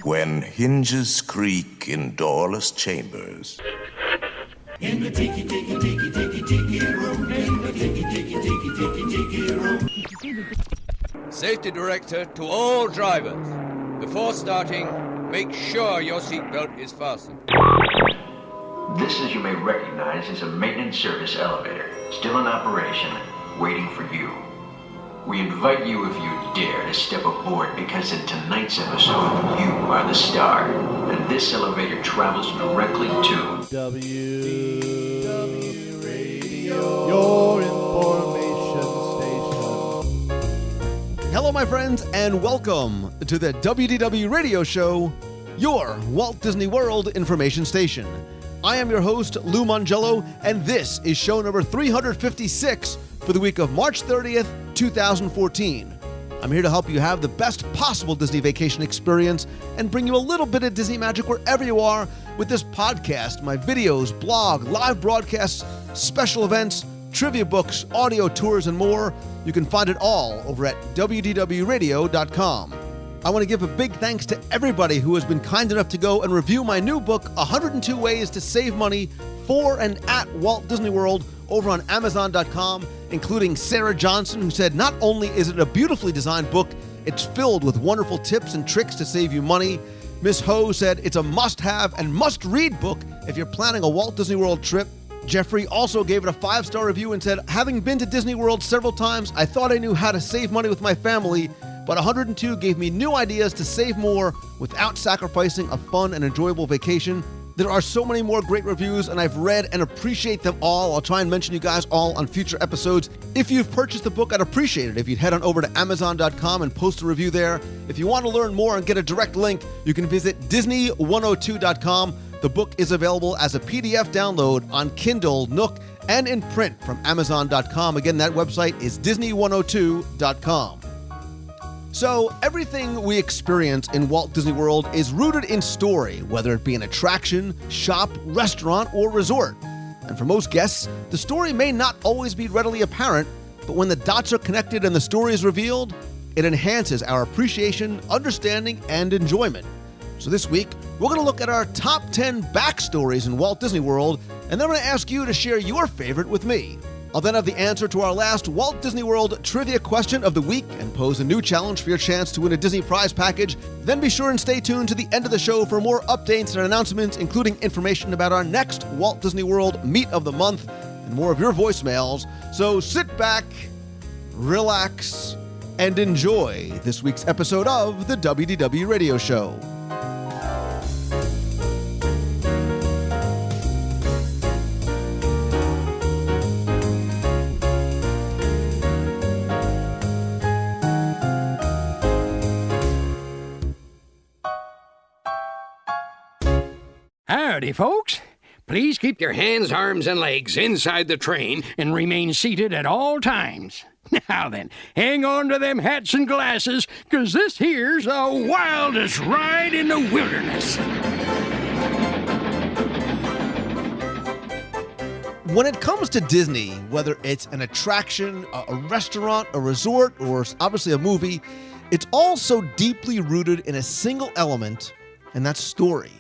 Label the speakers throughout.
Speaker 1: When hinges creak in doorless chambers.
Speaker 2: In the tiki tiki tiki tiki tiki room. In the tiki tiki tiki tiki tiki room.
Speaker 3: Safety director to all drivers. Before starting, make sure your seatbelt is fastened.
Speaker 4: This, as you may recognize, is a maintenance service elevator, still in operation, waiting for you. We invite you, if you dare, to step aboard because in tonight's episode, you are the star. And this elevator travels directly to
Speaker 5: WDW Radio, your information station.
Speaker 6: Hello, my friends, and welcome to the WDW Radio Show, your Walt Disney World information station. I am your host, Lou Mongello, and this is show number 356 for the week of March 30th, 2014. I'm here to help you have the best possible Disney vacation experience and bring you a little bit of Disney magic wherever you are with this podcast, my videos, blog, live broadcasts, special events, trivia books, audio tours, and more. You can find it all over at WDWRadio.com. I want to give a big thanks to everybody who has been kind enough to go and review my new book, 102 Ways to Save Money for and at Walt Disney World, over on Amazon.com, including Sarah Johnson, who said not only is it a beautifully designed book, it's filled with wonderful tips and tricks to save you money. Miss Ho said it's a must-have and must-read book if you're planning a Walt Disney World trip. Jeffrey also gave it a 5-star review and said, having been to Disney World several times, I thought I knew how to save money with my family, but 102 gave me new ideas to save more without sacrificing a fun and enjoyable vacation. There are so many more great reviews, and I've read and appreciate them all. I'll try and mention you guys all on future episodes. If you've purchased the book, I'd appreciate it if you'd head on over to Amazon.com and post a review there. If you want to learn more and get a direct link, you can visit Disney102.com. The book is available as a PDF download on Kindle, Nook, and in print from Amazon.com. Again, that website is Disney102.com. So, everything we experience in Walt Disney World is rooted in story, whether it be an attraction, shop, restaurant, or resort. And for most guests, the story may not always be readily apparent, but when the dots are connected and the story is revealed, it enhances our appreciation, understanding, and enjoyment. So this week, we're going to look at our top 10 backstories in Walt Disney World, and then I'm going to ask you to share your favorite with me. I'll then have the answer to our last Walt Disney World trivia question of the week and pose a new challenge for your chance to win a Disney prize package. Then be sure and stay tuned to the end of the show for more updates and announcements, including information about our next Walt Disney World Meet of the Month and more of your voicemails. So sit back, relax, and enjoy this week's episode of the WDW Radio Show.
Speaker 7: Howdy, folks. Please keep your hands, arms, and legs inside the train and remain seated at all times. Now then, hang on to them hats and glasses, 'cause this here's the wildest ride in the wilderness.
Speaker 6: When it comes to Disney, whether it's an attraction, a restaurant, a resort, or obviously a movie, it's all so deeply rooted in a single element, and that's story.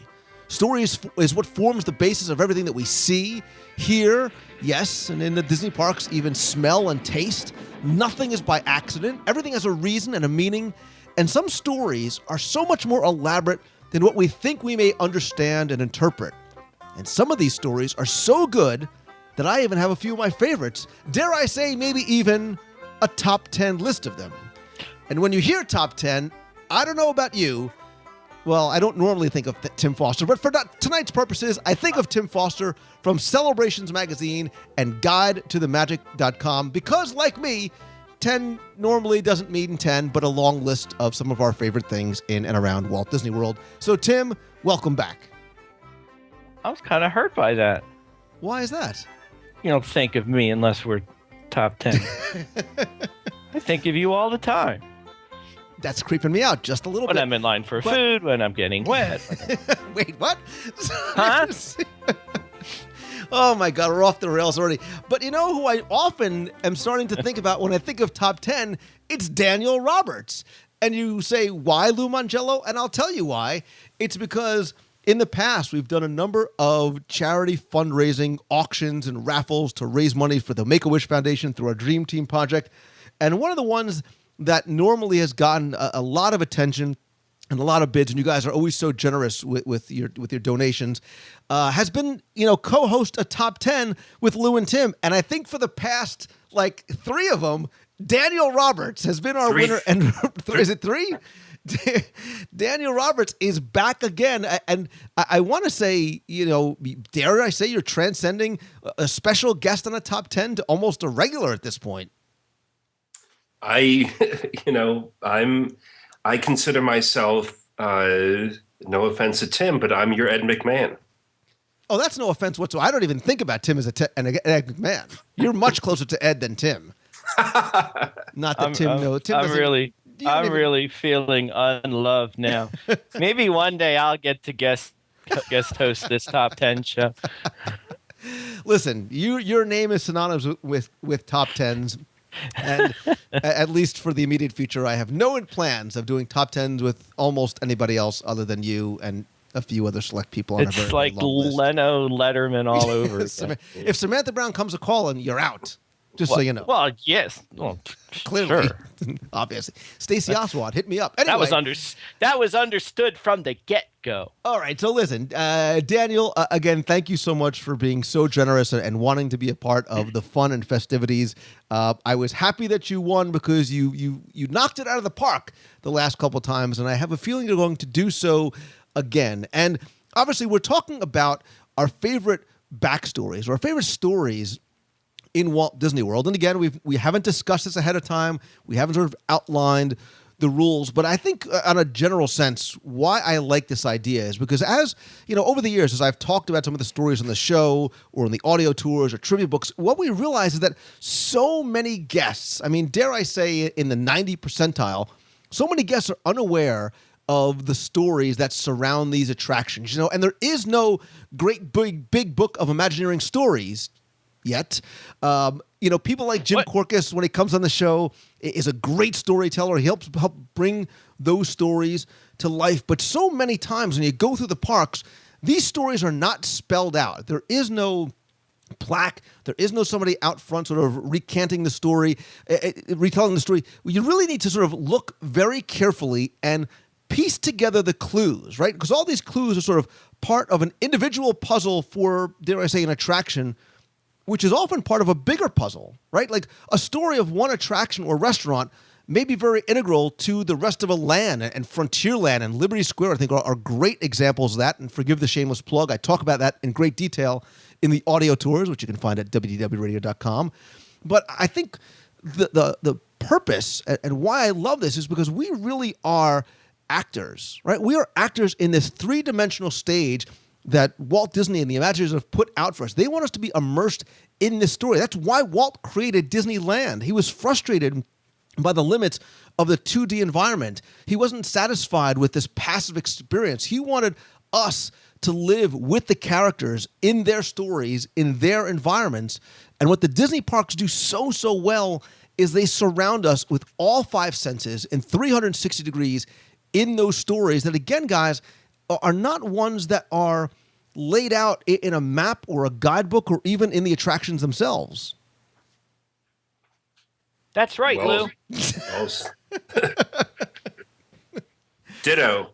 Speaker 6: Story is what forms the basis of everything that we see, hear, yes, and in the Disney parks, even smell and taste. Nothing is by accident. Everything has a reason and a meaning. And some stories are so much more elaborate than what we think we may understand and interpret. And some of these stories are so good that I even have a few of my favorites. Dare I say, maybe even a top 10 list of them. And when you hear top 10, I don't know about you, well, I don't normally think of Tim Foster, but for tonight's purposes, I think of Tim Foster from Celebrations Magazine and GuideToTheMagic.com because, like me, 10 normally doesn't mean 10, but a long list of some of our favorite things in and around Walt Disney World. So, Tim, welcome back.
Speaker 8: I was kind of hurt by that.
Speaker 6: Why is that?
Speaker 8: You don't think of me unless we're top 10. I think of you all the time.
Speaker 6: That's creeping me out just a little
Speaker 8: when
Speaker 6: bit.
Speaker 8: I'm in line for food, when I'm getting wet.
Speaker 6: Wait, what?
Speaker 8: Huh?
Speaker 6: Oh my God, we're off the rails already. But you know who I often am starting to think about when I think of top 10? It's Daniel Roberts. And you say, why Lou Mangello? And I'll tell you why. It's because in the past, we've done a number of charity fundraising auctions and raffles to raise money for the Make-A-Wish Foundation through our Dream Team project. And one of the ones that normally has gotten a lot of attention and a lot of bids, and you guys are always so generous with your donations, has been, co-host a top 10 with Lou and Tim. And I think for the past, 3 of them, Daniel Roberts has been our winner. And is it 3? Daniel Roberts is back again. And I want to say, dare I say you're transcending a special guest on a top 10 to almost a regular at this point.
Speaker 9: I consider myself, no offense to Tim, but I'm your Ed McMahon.
Speaker 6: Oh, that's no offense whatsoever. I don't even think about Tim as an Ed McMahon. You're much closer to Ed than Tim. Not that Tim knows.
Speaker 8: I'm really feeling unloved now. Maybe one day I'll get to guest host this top 10 show.
Speaker 6: Listen, your name is synonymous with top 10s. And at least for the immediate future, I have no plans of doing top 10s with almost anybody else other than you and a few other select people. On
Speaker 8: it's
Speaker 6: a very,
Speaker 8: like
Speaker 6: very long list.
Speaker 8: Leno, Letterman all over.
Speaker 6: If Samantha Brown comes a calling, you're out. Just so you know.
Speaker 8: Well, yes. Well,
Speaker 6: clearly,
Speaker 8: sure.
Speaker 6: Obviously. Stacey Oswald, hit me up. Anyway,
Speaker 8: that was understood from the get-go.
Speaker 6: All right, so listen, Daniel, again, thank you so much for being so generous and wanting to be a part of the fun and festivities. I was happy that you won because you knocked it out of the park the last couple times, and I have a feeling you're going to do so again. And obviously, we're talking about our favorite backstories or our favorite stories in Walt Disney World. And again, we haven't discussed this ahead of time. We haven't sort of outlined the rules, but I think on a general sense, why I like this idea is because as, over the years, as I've talked about some of the stories on the show or in the audio tours or trivia books, what we realize is that so many guests, dare I say in the 90 percentile, so many guests are unaware of the stories that surround these attractions, and there is no great big book of Imagineering stories yet. People like Jim Korkis, when he comes on the show, is a great storyteller. He helps bring those stories to life. But so many times when you go through the parks, these stories are not spelled out. There is no plaque. There is no somebody out front sort of recanting the story, retelling the story. You really need to sort of look very carefully and piece together the clues, right? Because all these clues are sort of part of an individual puzzle for, dare I say, an attraction, which is often part of a bigger puzzle, right? Like a story of one attraction or restaurant may be very integral to the rest of a land, and Frontierland and Liberty Square, I think, are great examples of that. And forgive the shameless plug. I talk about that in great detail in the audio tours, which you can find at WDWradio.com. But I think the purpose and why I love this is because we really are actors, right? We are actors in this three-dimensional stage that Walt Disney and the Imagineers have put out for us. They want us to be immersed in this story. That's why Walt created Disneyland. He was frustrated by the limits of the 2D environment. He wasn't satisfied with this passive experience. He wanted us to live with the characters in their stories, in their environments. And what the Disney parks do so well is they surround us with all 5 senses in 360 degrees in those stories that, again, guys, are not ones that are laid out in a map or a guidebook or even in the attractions themselves.
Speaker 8: That's right, Lou.
Speaker 9: Ditto.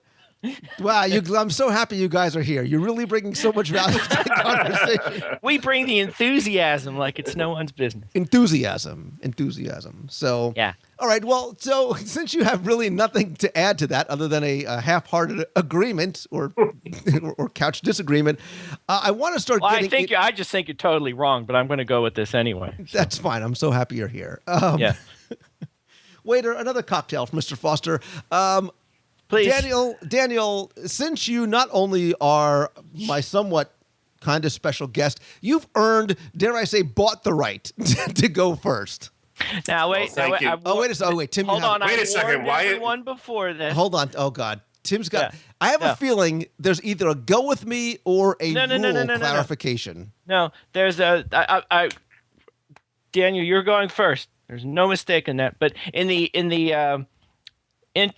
Speaker 6: Wow, I'm so happy you guys are here. You're really bringing so much value to the conversation.
Speaker 8: We bring the enthusiasm like it's no one's business.
Speaker 6: Enthusiasm. So,
Speaker 8: yeah.
Speaker 6: All right, well, so since you have really nothing to add to that other than a half-hearted agreement or couch disagreement, I want to start getting...
Speaker 8: I just think you're totally wrong, but I'm going to go with this anyway. So.
Speaker 6: That's fine. I'm so happy you're here.
Speaker 8: Yeah.
Speaker 6: Waiter, another cocktail for Mr. Foster.
Speaker 8: Please.
Speaker 6: Daniel, since you not only are my somewhat kind of special guest, you've earned, dare I say, bought the right to go first.
Speaker 8: Now, wait.
Speaker 9: Thank you.
Speaker 6: Wait a second. Tim,
Speaker 8: hold on.
Speaker 9: Wait a second.
Speaker 8: Why one before this?
Speaker 6: Hold on. Oh, God. Tim's got...
Speaker 8: Yeah.
Speaker 6: I have a feeling there's either a go with me or a rule clarification.
Speaker 8: No, there's a... Daniel, you're going first. There's no mistake in that. But in the in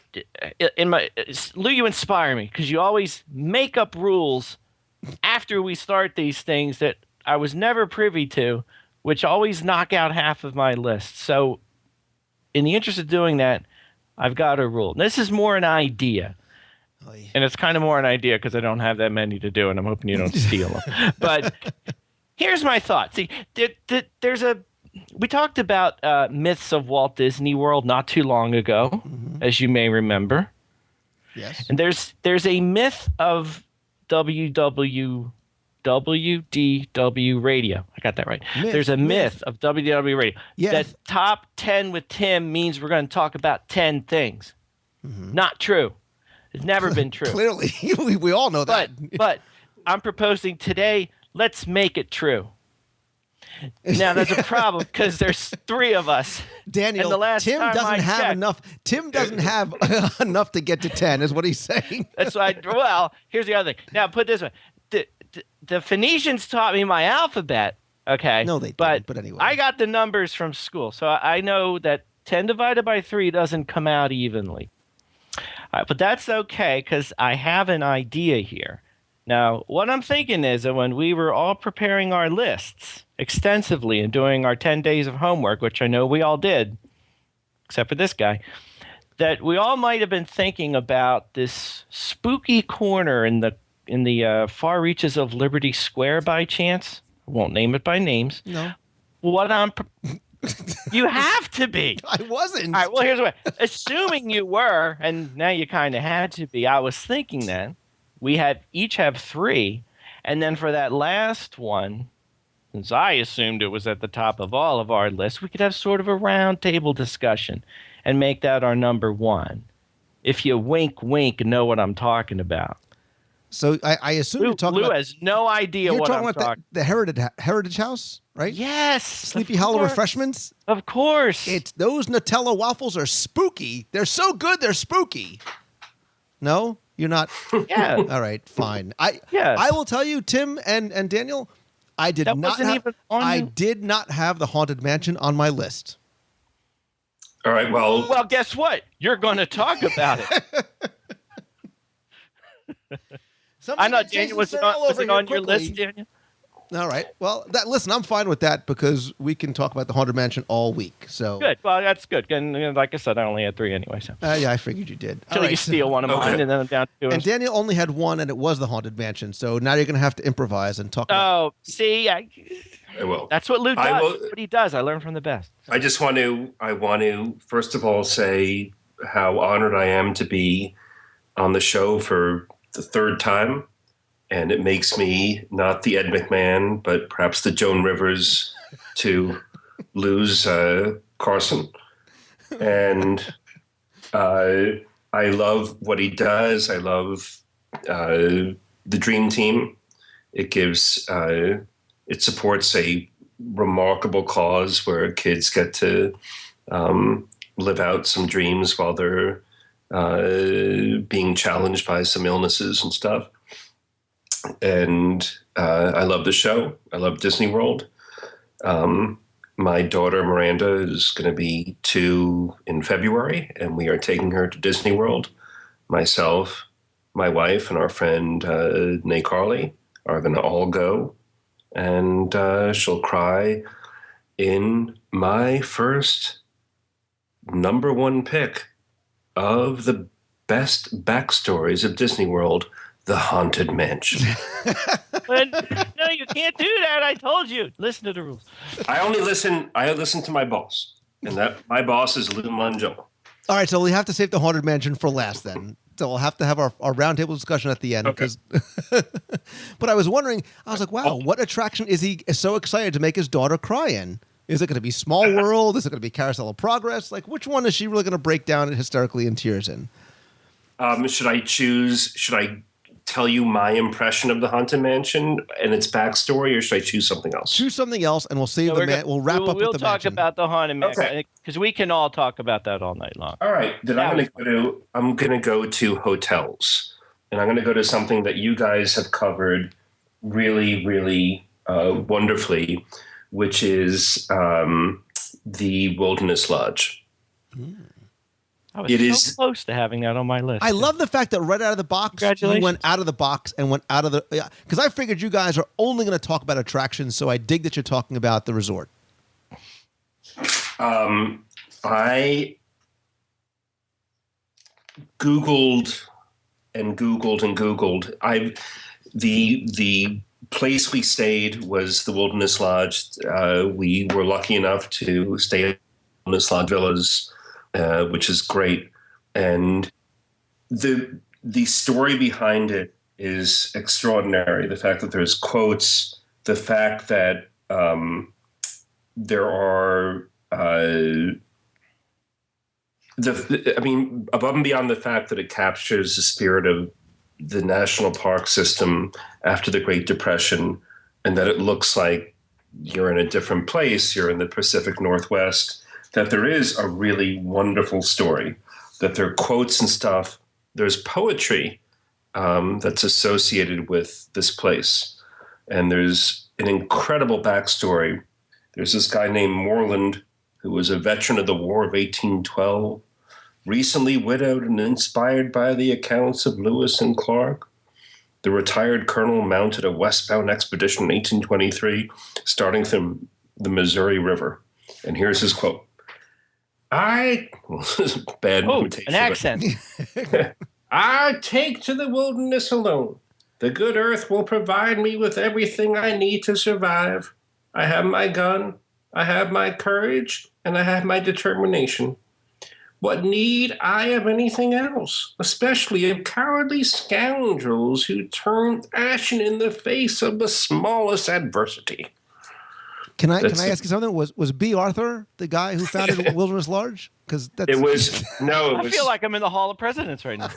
Speaker 8: my Lou, you inspire me because you always make up rules after we start these things that I was never privy to, which always knock out half of my list. So, in the interest of doing that, I've got a rule. This is more an idea. And it's kind of more an idea because I don't have that many to do, and I'm hoping you don't steal them. But here's my thought. See, we talked about myths of Walt Disney World not too long ago, as you may remember.
Speaker 6: Yes.
Speaker 8: And there's a myth of WDW radio. I got that right. There's a myth of WDW radio.
Speaker 6: Yes.
Speaker 8: That top 10 with Tim means we're going to talk about 10 things. Not true. It's never been true.
Speaker 6: Clearly, we all know that.
Speaker 8: But I'm proposing today, let's make it true. Now, there's a problem because there's 3 of us.
Speaker 6: Daniel,
Speaker 8: and the last
Speaker 6: Tim
Speaker 8: time
Speaker 6: doesn't
Speaker 8: I
Speaker 6: have
Speaker 8: checked,
Speaker 6: enough. Tim doesn't have enough to get to 10, is what he's saying.
Speaker 8: That's why. Well, here's the other thing. Now, put it this way: the Phoenicians taught me my alphabet. Okay.
Speaker 6: No, they didn't. But anyway,
Speaker 8: I got the numbers from school, so I know that 10 divided by 3 doesn't come out evenly. But that's okay because I have an idea here. Now, what I'm thinking is that when we were all preparing our lists extensively and doing our 10 days of homework, which I know we all did, except for this guy, that we all might have been thinking about this spooky corner in the far reaches of Liberty Square by chance. I won't name it by names.
Speaker 6: No.
Speaker 8: What you have to be.
Speaker 6: I wasn't.
Speaker 8: All right, well, here's what. Assuming you were, and now you kind of had to be, I was thinking that we each have 3, and then for that last one, since I assumed it was at the top of all of our lists, we could have sort of a round table discussion and make that our number 1. If you wink, know what I'm talking about.
Speaker 6: So I assume you're talking
Speaker 8: Lou
Speaker 6: about...
Speaker 8: has no idea what I'm talking about.
Speaker 6: The Heritage House, right?
Speaker 8: Yes.
Speaker 6: Sleepy Hollow Refreshments?
Speaker 8: Of course.
Speaker 6: Those Nutella waffles are spooky. They're so good, they're spooky. No? You're not?
Speaker 8: Yeah.
Speaker 6: All right, fine. I will tell you, Tim and Daniel, I did not have the Haunted Mansion on my list.
Speaker 9: All right, well...
Speaker 8: Well, guess what? You're going to talk about it. I know, Daniel, was it on your list, Daniel?
Speaker 6: All right. Well, listen, I'm fine with that because we can talk about the Haunted Mansion all week. So
Speaker 8: good. Well, that's good. And like I said, I only had 3 anyway. So
Speaker 6: yeah, I figured you did.
Speaker 8: Until you steal one of mine, and then I'm down to 2.
Speaker 6: And Daniel only had 1, and it was the Haunted Mansion. So now you're going to have to improvise and talk.
Speaker 8: See,
Speaker 9: I will.
Speaker 8: That's what Luke does. That's what he does. I learn from the best.
Speaker 9: I want to first of all say how honored I am to be on the show for the 3rd time. And it makes me not the Ed McMahon, but perhaps the Joan Rivers to lose Carson. And I love what he does. I love the Dream Team. It supports a remarkable cause where kids get to live out some dreams while they're being challenged by some illnesses and stuff. And I love the show. I love Disney World. My daughter Miranda is going to be 2 in February, and we are taking her to Disney World. Myself, my wife, and our friend Nay Carly are going to all go, and she'll cry in my first number 1 pick of the best backstories of Disney World, The Haunted Mansion.
Speaker 8: No, you can't do that. I told you. Listen to the rules.
Speaker 9: I listen to my boss, and that my boss is Lou Mangiello.
Speaker 6: All right, so we have to save the Haunted Mansion for last then. So we'll have to have our roundtable discussion at the end.
Speaker 9: Okay.
Speaker 6: But I was wondering, I was like, wow, what attraction is he so excited to make his daughter cry in? Is it going to be Small World? Is it going to be Carousel of Progress? Like, which one is she really going to break down hysterically in tears in?
Speaker 9: Should I tell you my impression of the Haunted Mansion and its backstory, or should I choose something else?
Speaker 6: Choose something else, and we'll save We'll wrap up with the
Speaker 8: We'll talk
Speaker 6: mansion.
Speaker 8: about the Haunted Mansion because we can all talk about that all night long.
Speaker 9: All right, then I'm going to go to hotels, and I'm going to go to something that you guys have covered really, really wonderfully, which is the Wilderness Lodge.
Speaker 8: I was
Speaker 9: It
Speaker 8: so
Speaker 9: is-
Speaker 8: close to having that on my list.
Speaker 6: I love the fact that right out of the box, you
Speaker 8: Congratulations.
Speaker 6: went out of the box and went out of the... Because I figured you guys are only going to talk about attractions, so I dig that you're talking about the resort.
Speaker 9: I Googled and Googled and Googled. The place we stayed was the Wilderness Lodge. We were lucky enough to stay at Wilderness Lodge Villas, which is great. And the story behind it is extraordinary. The fact that there's quotes, the fact that there are above and beyond the fact that it captures the spirit of the national park system after the Great Depression, and that it looks like you're in a different place, you're in the Pacific Northwest, that there is a really wonderful story, that there are quotes and stuff. There's poetry that's associated with this place. And there's an incredible backstory. There's this guy named Moreland, who was a veteran of the War of 1812, recently widowed and inspired by the accounts of Lewis and Clark. The retired colonel mounted a westbound expedition in 1823, starting from the Missouri River. And here's his quote. Bad imitation,
Speaker 8: an accent.
Speaker 9: I take to the wilderness alone. The good earth will provide me with everything I need to survive. I have my gun, I have my courage, and I have my determination. What need I of anything else, especially of cowardly scoundrels who turn ashen in the face of the smallest adversity?
Speaker 6: Can I ask you something? Was B. Arthur the guy who founded Wilderness Lodge? Because
Speaker 8: I feel like I'm in the Hall of Presidents right now.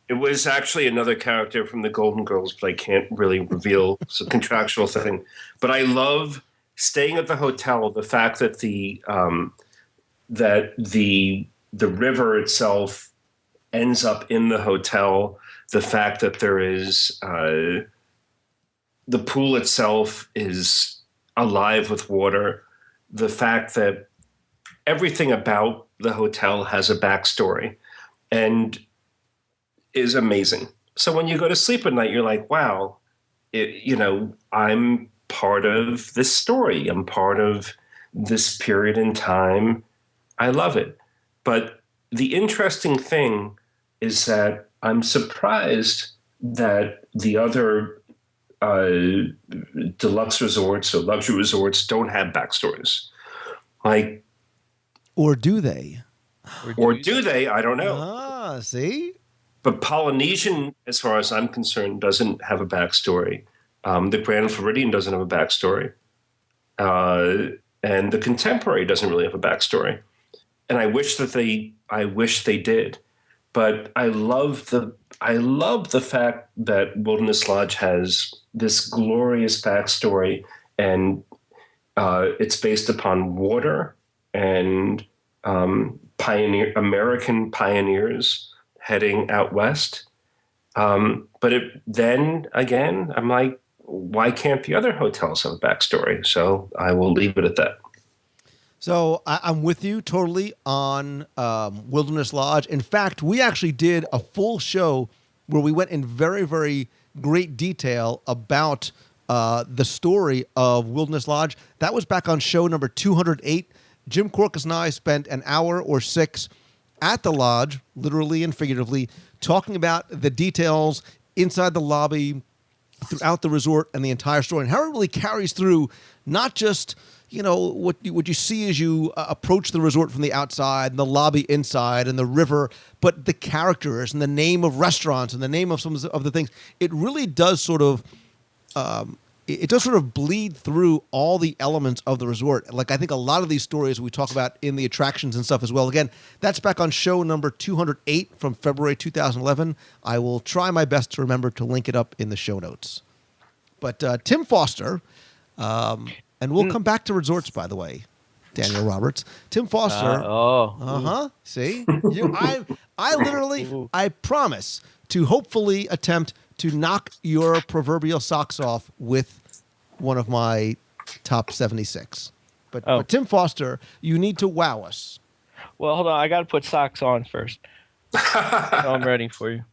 Speaker 9: It was actually another character from the Golden Girls, but I can't really reveal. It's a contractual thing. But I love staying at the hotel. The fact that the river itself ends up in the hotel. The fact that there is the pool itself is alive with water. The fact that everything about the hotel has a backstory and is amazing. So when you go to sleep at night, you're like, wow, I'm part of this story. I'm part of this period in time. I love it. But the interesting thing is that I'm surprised that the other deluxe resorts or luxury resorts don't have backstories.
Speaker 6: Or do they?
Speaker 9: Or do they? I don't know.
Speaker 6: Ah, see?
Speaker 9: But Polynesian, as far as I'm concerned, doesn't have a backstory. The Grand Floridian doesn't have a backstory. And the Contemporary doesn't really have a backstory. And I wish they did. But I love the fact that Wilderness Lodge has this glorious backstory, and it's based upon water and American pioneers heading out west. But then again, I'm like, why can't the other hotels have a backstory? So I will leave it at that.
Speaker 6: So I'm with you totally on Wilderness Lodge. In fact, we actually did a full show where we went in very, very great detail about the story of Wilderness Lodge. That was back on show number 208. Jim Corcus and I spent an hour or 6 at the lodge, literally and figuratively, talking about the details inside the lobby, throughout the resort, and the entire story, and how it really carries through not just what you see as you approach the resort from the outside, and the lobby inside, and the river, but the characters and the name of restaurants and the name of some of the things. It really does sort of bleed through all the elements of the resort. Like, I think a lot of these stories we talk about in the attractions and stuff as well. Again, that's back on show number 208 from February 2011. I will try my best to remember to link it up in the show notes. But Tim Foster, and we'll come back to resorts, by the way, Daniel Roberts. Tim Foster. See? I promise to hopefully attempt to knock your proverbial socks off with one of my top 76. But Tim Foster, you need to wow us.
Speaker 8: Well, hold on. I got to put socks on first. So I'm ready for you.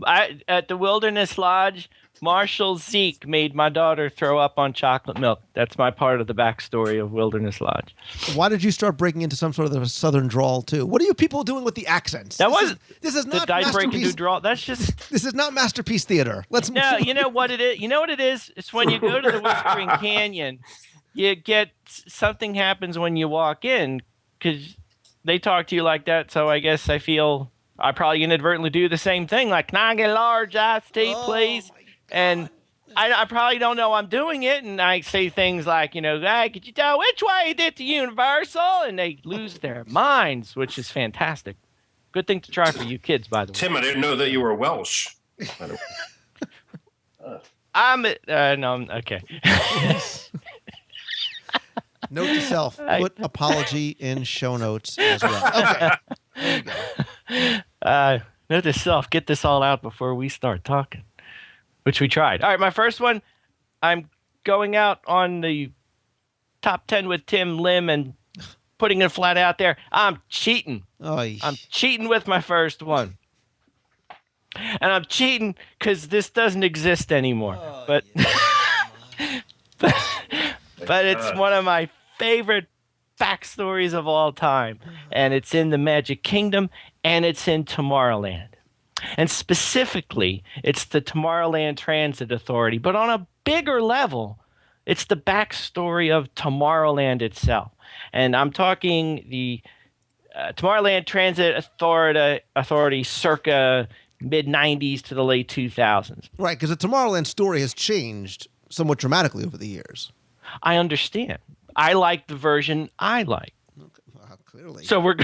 Speaker 8: At the Wilderness Lodge, Marshal Zeke made my daughter throw up on chocolate milk. That's my part of the backstory of Wilderness Lodge.
Speaker 6: Why did you start breaking into some sort of a southern drawl too? What are you people doing with the accents? This is not
Speaker 8: I break
Speaker 6: masterpiece.
Speaker 8: into drawl? That's just.
Speaker 6: This is not masterpiece theater. Let's.
Speaker 8: No, you know what it is. You know what it is. It's when you go to the Whispering Canyon, you get something happens when you walk in because they talk to you like that. So I guess I feel I probably inadvertently do the same thing. Like, can I get a large iced tea, please? And I probably don't know I'm doing it, and I say things like, hey, could you tell which way you did to Universal? And they lose their minds, which is fantastic. Good thing to try for you kids, by the way.
Speaker 9: Tim, I didn't know that you were Welsh.
Speaker 8: Okay.
Speaker 6: Note to self: put apology in show notes as well. Okay. There you go.
Speaker 8: Note to self: get this all out before we start talking. Which we tried. All right, my first one, I'm going out on the top 10 with Tim Lim and putting it flat out there. I'm cheating. I'm cheating with my first one. And I'm cheating because this doesn't exist anymore. But it's one of my favorite backstories of all time. And it's in the Magic Kingdom, and it's in Tomorrowland. And specifically, it's the Tomorrowland Transit Authority. But on a bigger level, it's the backstory of Tomorrowland itself. And I'm talking the Tomorrowland Transit Authority circa mid-'90s to the late 2000s.
Speaker 6: Right, because the Tomorrowland story has changed somewhat dramatically over the years.
Speaker 8: I understand. I like the version I like.
Speaker 6: Clearly.
Speaker 8: So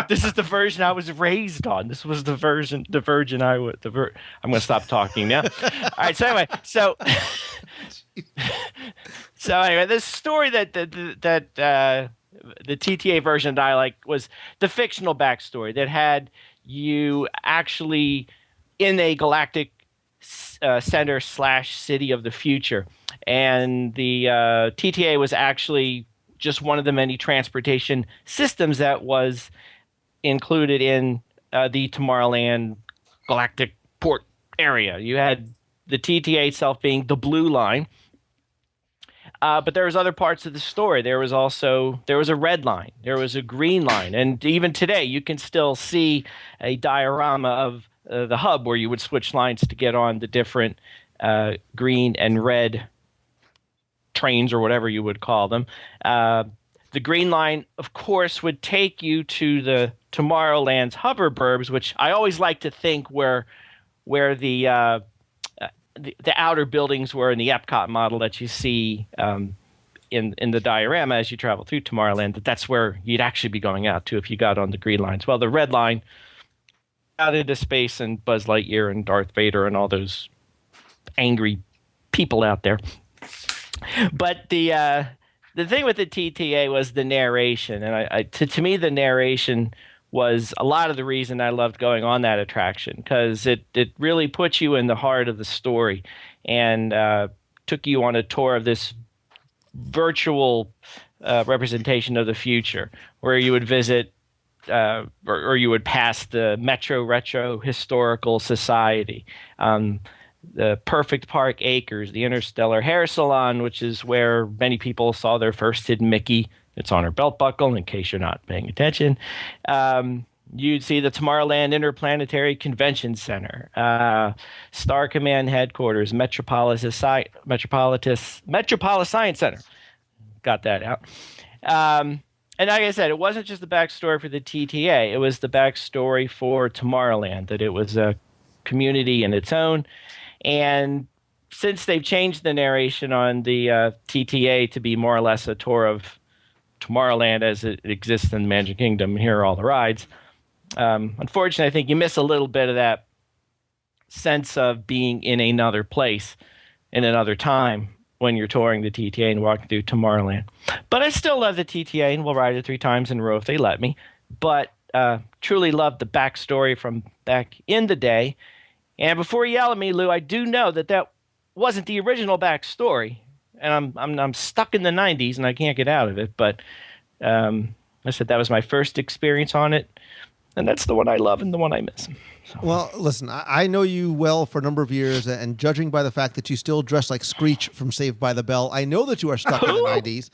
Speaker 8: this is the version I was raised on. This was the virgin I'm going to stop talking now. All right. So anyway, this story that the TTA version that I like was the fictional backstory that had you actually in a galactic center / city of the future, and the TTA was actually just one of the many transportation systems that was included in the Tomorrowland Galactic Port area. You had the TTA itself being the blue line, but there was other parts of the story. There was a red line, there was a green line, and even today you can still see a diorama of the hub where you would switch lines to get on the different green and red trains or whatever you would call them. The green line, of course, would take you to the Tomorrowland's hoverburbs, which I always like to think where the outer buildings were in the Epcot model that you see in the diorama as you travel through Tomorrowland. That's where you'd actually be going out to if you got on the green lines. Well, the red line out into space and Buzz Lightyear and Darth Vader and all those angry people out there. But the thing with the TTA was the narration, and to me the narration was a lot of the reason I loved going on that attraction, because it really put you in the heart of the story and took you on a tour of this virtual representation of the future, where you would visit or you would pass the Metro Retro Historical Society, the Perfect Park Acres, the Interstellar Hair Salon, which is where many people saw their first hidden Mickey. It's on her belt buckle, in case you're not paying attention. You'd see the Tomorrowland Interplanetary Convention Center, Star Command Headquarters, Metropolis Science Center. Got that out. And like I said, it wasn't just the backstory for the TTA. It was the backstory for Tomorrowland, that it was a community in its own. And since they've changed the narration on the TTA to be more or less a tour of Tomorrowland as it exists in the Magic Kingdom, here are all the rides. Unfortunately, I think you miss a little bit of that sense of being in another place, in another time, when you're touring the TTA and walking through Tomorrowland. But I still love the TTA, and we'll ride it 3 times in a row if they let me. But truly love the backstory from back in the day. And before you yell at me, Lou, I do know that wasn't the original backstory, and I'm stuck in the 90s and I can't get out of it. But I said that was my first experience on it, and that's the one I love and the one I miss. So.
Speaker 6: Well, listen, I know you well for a number of years, and judging by the fact that you still dress like Screech from Saved by the Bell, I know that you are stuck in the 90s.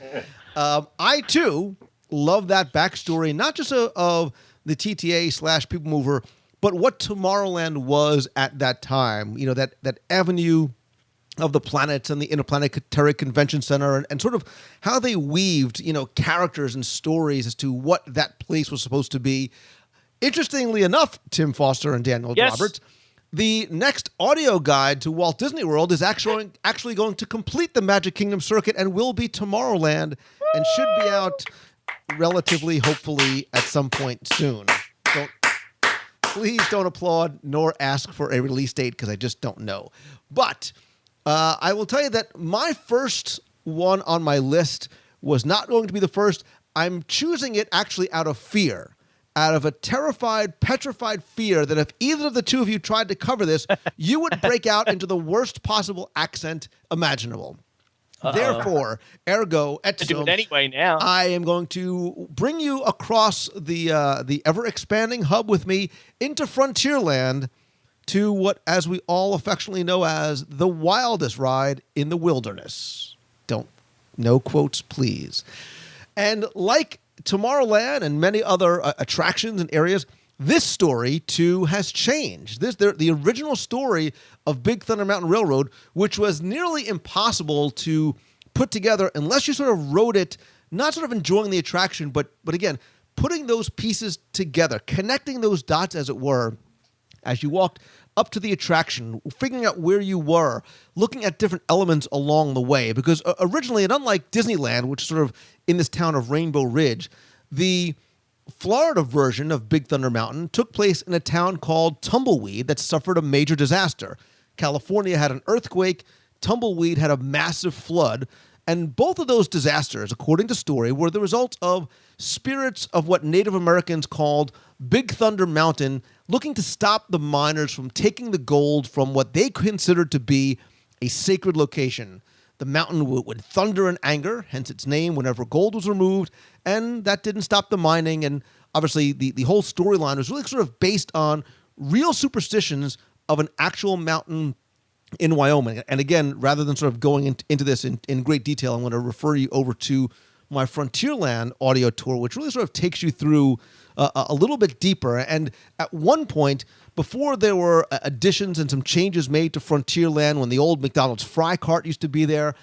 Speaker 6: I, too, love that backstory, not just of the TTA / People Mover, but what Tomorrowland was at that time. You know, that avenue of the planets and the Interplanetary Convention Center, and sort of how they weaved, you know, characters and stories as to what that place was supposed to be. Interestingly enough, Tim Foster and Daniel Roberts, the next audio guide to Walt Disney World is actually going to complete the Magic Kingdom circuit and will be Tomorrowland and should be out relatively, hopefully, at some point soon. Please don't applaud nor ask for a release date because I just don't know. But I will tell you that my first one on my list was not going to be the first. I'm choosing it actually out of fear. Out of a terrified, petrified fear that if either of the two of you tried to cover this, you would break out into the worst possible accent imaginable. Therefore, ergo, et
Speaker 8: do it anyway now.
Speaker 6: I am going to bring you across the ever-expanding hub with me into Frontierland to what, as we all affectionately know as, the wildest ride in the wilderness. No quotes, please. And like Tomorrowland and many other attractions and areas, this story too has changed. The original story of Big Thunder Mountain Railroad, which was nearly impossible to put together unless you sort of wrote it, not sort of enjoying the attraction, but again, putting those pieces together, connecting those dots, as it were, as you walked up to the attraction, figuring out where you were, looking at different elements along the way. Because originally, and unlike Disneyland, which is sort of in this town of Rainbow Ridge, the Florida version of Big Thunder Mountain took place in a town called Tumbleweed that suffered a major disaster. California had an earthquake, Tumbleweed had a massive flood, and both of those disasters, according to story, were the result of spirits of what Native Americans called Big Thunder Mountain, looking to stop the miners from taking the gold from what they considered to be a sacred location. The mountain would thunder in anger, hence its name, whenever gold was removed, and that didn't stop the mining. And obviously, the whole storyline was really sort of based on real superstitions of an actual mountain in Wyoming. And again, rather than sort of going into this in great detail, I'm going to refer you over to my Frontierland audio tour, which really sort of takes you through a little bit deeper. And at one point, before there were additions and some changes made to Frontierland, when the old McDonald's fry cart used to be there,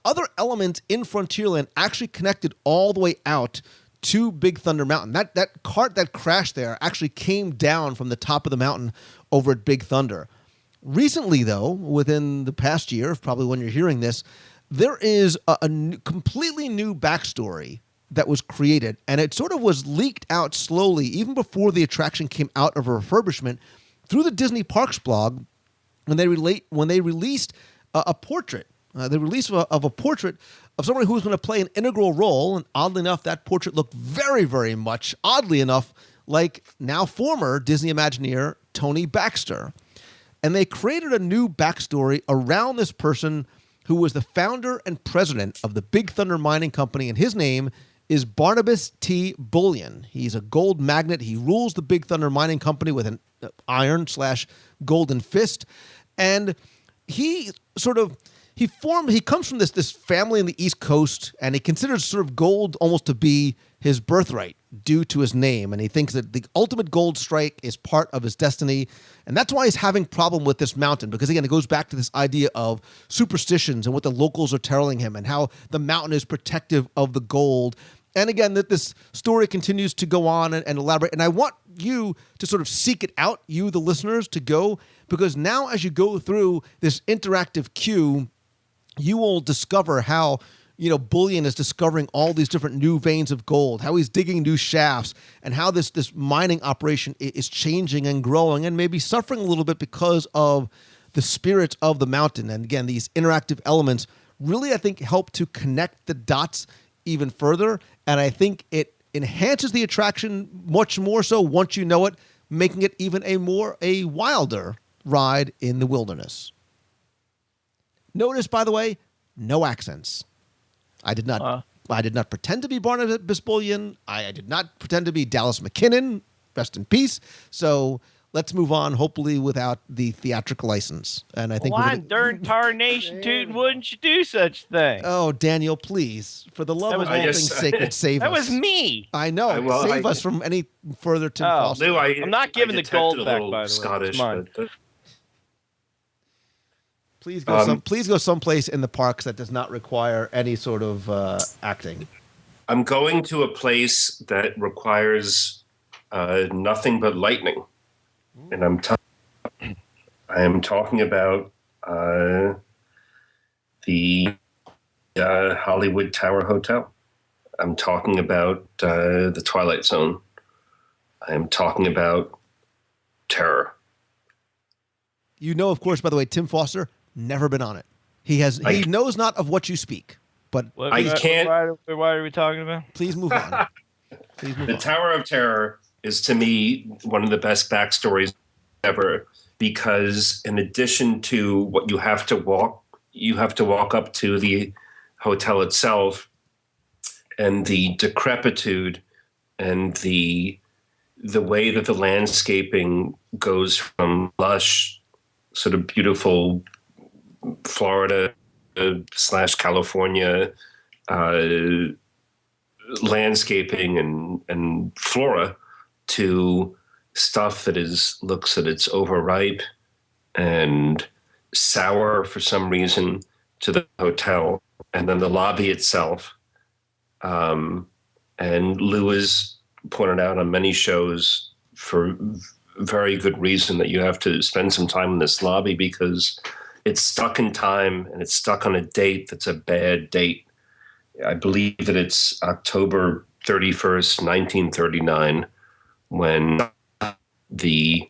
Speaker 6: other elements in Frontierland actually connected all the way out to Big Thunder Mountain. That cart that crashed there actually came down from the top of the mountain over at Big Thunder. Recently, though, within the past year, probably when you're hearing this, there is a completely new backstory that was created, and it sort of was leaked out slowly, even before the attraction came out of a refurbishment, through the Disney Parks blog, when they released a portrait. The release of a portrait of someone who was going to play an integral role, and oddly enough, that portrait looked very, very much, oddly enough, like now former Disney Imagineer Tony Baxter. And they created a new backstory around this person who was the founder and president of the Big Thunder Mining Company, and his name is Barnabas T. Bullion. He's a gold magnate. He rules the Big Thunder Mining Company with an iron/golden fist. And he comes from this family in the East Coast, and he considers sort of gold almost to be his birthright due to his name. And he thinks that the ultimate gold strike is part of his destiny. And that's why he's having problem with this mountain, because again, it goes back to this idea of superstitions and what the locals are telling him and how the mountain is protective of the gold. And again, that this story continues to go on and elaborate. And I want you to sort of seek it out, you, the listeners, to go, because now as you go through this interactive queue, you will discover how, Bullion is discovering all these different new veins of gold, how he's digging new shafts, and how this mining operation is changing and growing and maybe suffering a little bit because of the spirit of the mountain. And again, these interactive elements really, I think, help to connect the dots even further. And I think it enhances the attraction much more so once you know it, making it even a wilder ride in the wilderness. Notice, by the way, no accents. I did not I did not pretend to be Barnabas Bullion. I did not pretend to be Dallas McKinnon. Rest in peace. So let's move on, hopefully without the theatrical license. And I think
Speaker 8: Why in darn tarnation tootin' wouldn't you do such a thing?
Speaker 6: Oh, Daniel, please, for the love of all things sacred, save us.
Speaker 8: That was me.
Speaker 6: I know. Save us from any further Tim Foster.
Speaker 9: Lou,
Speaker 8: I'm not giving the gold back, by the way.
Speaker 9: Scottish,
Speaker 8: but
Speaker 6: please go someplace in the parks that does not require any sort of acting.
Speaker 9: I'm going to a place that requires nothing but lightning, and I am talking about the Hollywood Tower Hotel. I'm talking about the Twilight Zone. I am talking about terror.
Speaker 6: You know, of course, by the way, Tim Foster never been on it. He knows not of what you speak. But
Speaker 8: I can't. Why are we talking about?
Speaker 6: Please move on.
Speaker 9: The Tower of Terror is, to me, one of the best backstories ever, because in addition to what you have to walk up to the hotel itself, and the decrepitude and the way that the landscaping goes from lush, sort of beautiful Florida / California landscaping and flora to stuff that looks that it's overripe and sour for some reason to the hotel, and then the lobby itself. And Lou has pointed out on many shows, for very good reason, that you have to spend some time in this lobby because it's stuck in time and it's stuck on a date that's a bad date. I believe that it's October 31st, 1939, when the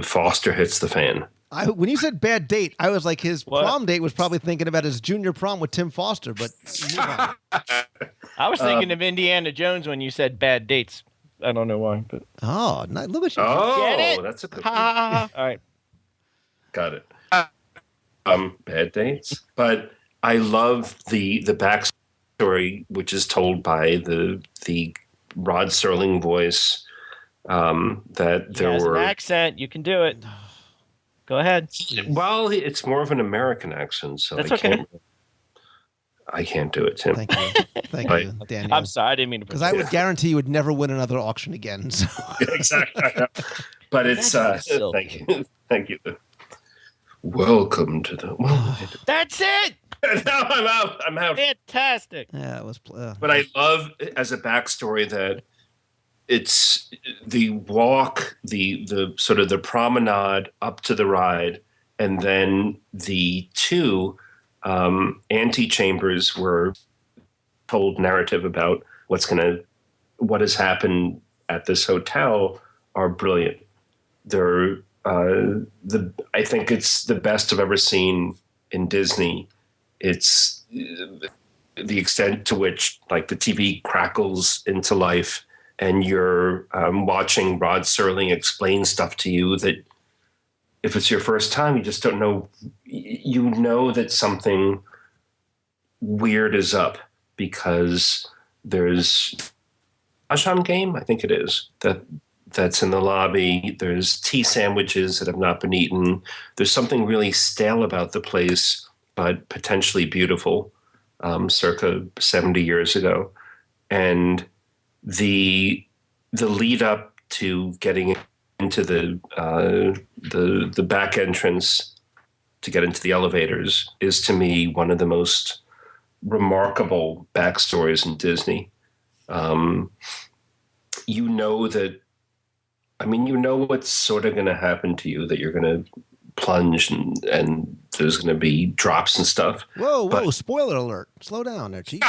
Speaker 9: Foster hits the fan.
Speaker 6: When you said bad date, I was like, his prom date was probably thinking about his junior prom with Tim Foster, but move on.
Speaker 8: I was thinking of Indiana Jones when you said bad dates. I don't know why, but
Speaker 6: look at you.
Speaker 9: Oh,
Speaker 8: get it?
Speaker 9: That's a good
Speaker 8: one. All right.
Speaker 9: Got it. Bad dates. But I love the backstory, which is told by the Rod Serling voice, that there were
Speaker 8: an accent. You can do it. Go ahead.
Speaker 9: Well, it's more of an American accent, so
Speaker 8: that's okay.
Speaker 9: I can't do it, Tim.
Speaker 6: Thank you, Daniel.
Speaker 8: I'm sorry, I didn't mean to.
Speaker 6: Because I would guarantee you would never win another auction again. So.
Speaker 9: Exactly. But it's thank you. Welcome to the.
Speaker 8: That's it.
Speaker 9: No, I'm out.
Speaker 8: Fantastic.
Speaker 6: Yeah, it was.
Speaker 9: But I love, as a backstory, that it's the walk, the sort of the promenade up to the ride, and then the two antechambers were told narrative about what has happened at this hotel are brilliant. They're I think it's the best I've ever seen in Disney. It's the extent to which, like, the TV crackles into life and you're watching Rod Serling explain stuff to you that, if it's your first time, you just don't know. You know that something weird is up because there's a Mahjong game, I think it is, that's in the lobby. There's tea sandwiches that have not been eaten. There's something really stale about the place, but potentially beautiful, circa 70 years ago. And the lead up to getting into the back entrance to get into the elevators is, to me, one of the most remarkable backstories in Disney. You know what's sort of going to happen to you, that you're going to plunge and there's going to be drops and stuff.
Speaker 6: Whoa, spoiler alert. Slow down there, Chief.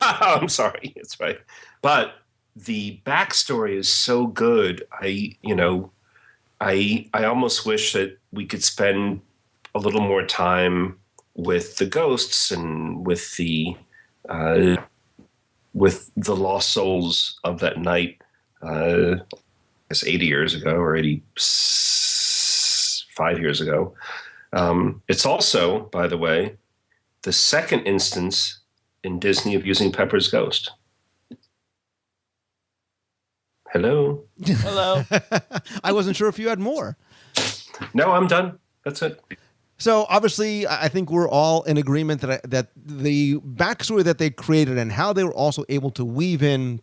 Speaker 9: I'm sorry. That's right. But the backstory is so good. I almost wish that we could spend a little more time with the ghosts and with the lost souls of that night. I guess 80 years ago or 85 years ago. It's also, by the way, the second instance in Disney of using Pepper's ghost. Hello?
Speaker 8: Hello.
Speaker 6: I wasn't sure if you had more.
Speaker 9: No, I'm done. That's it.
Speaker 6: So obviously, I think we're all in agreement that the backstory that they created and how they were also able to weave in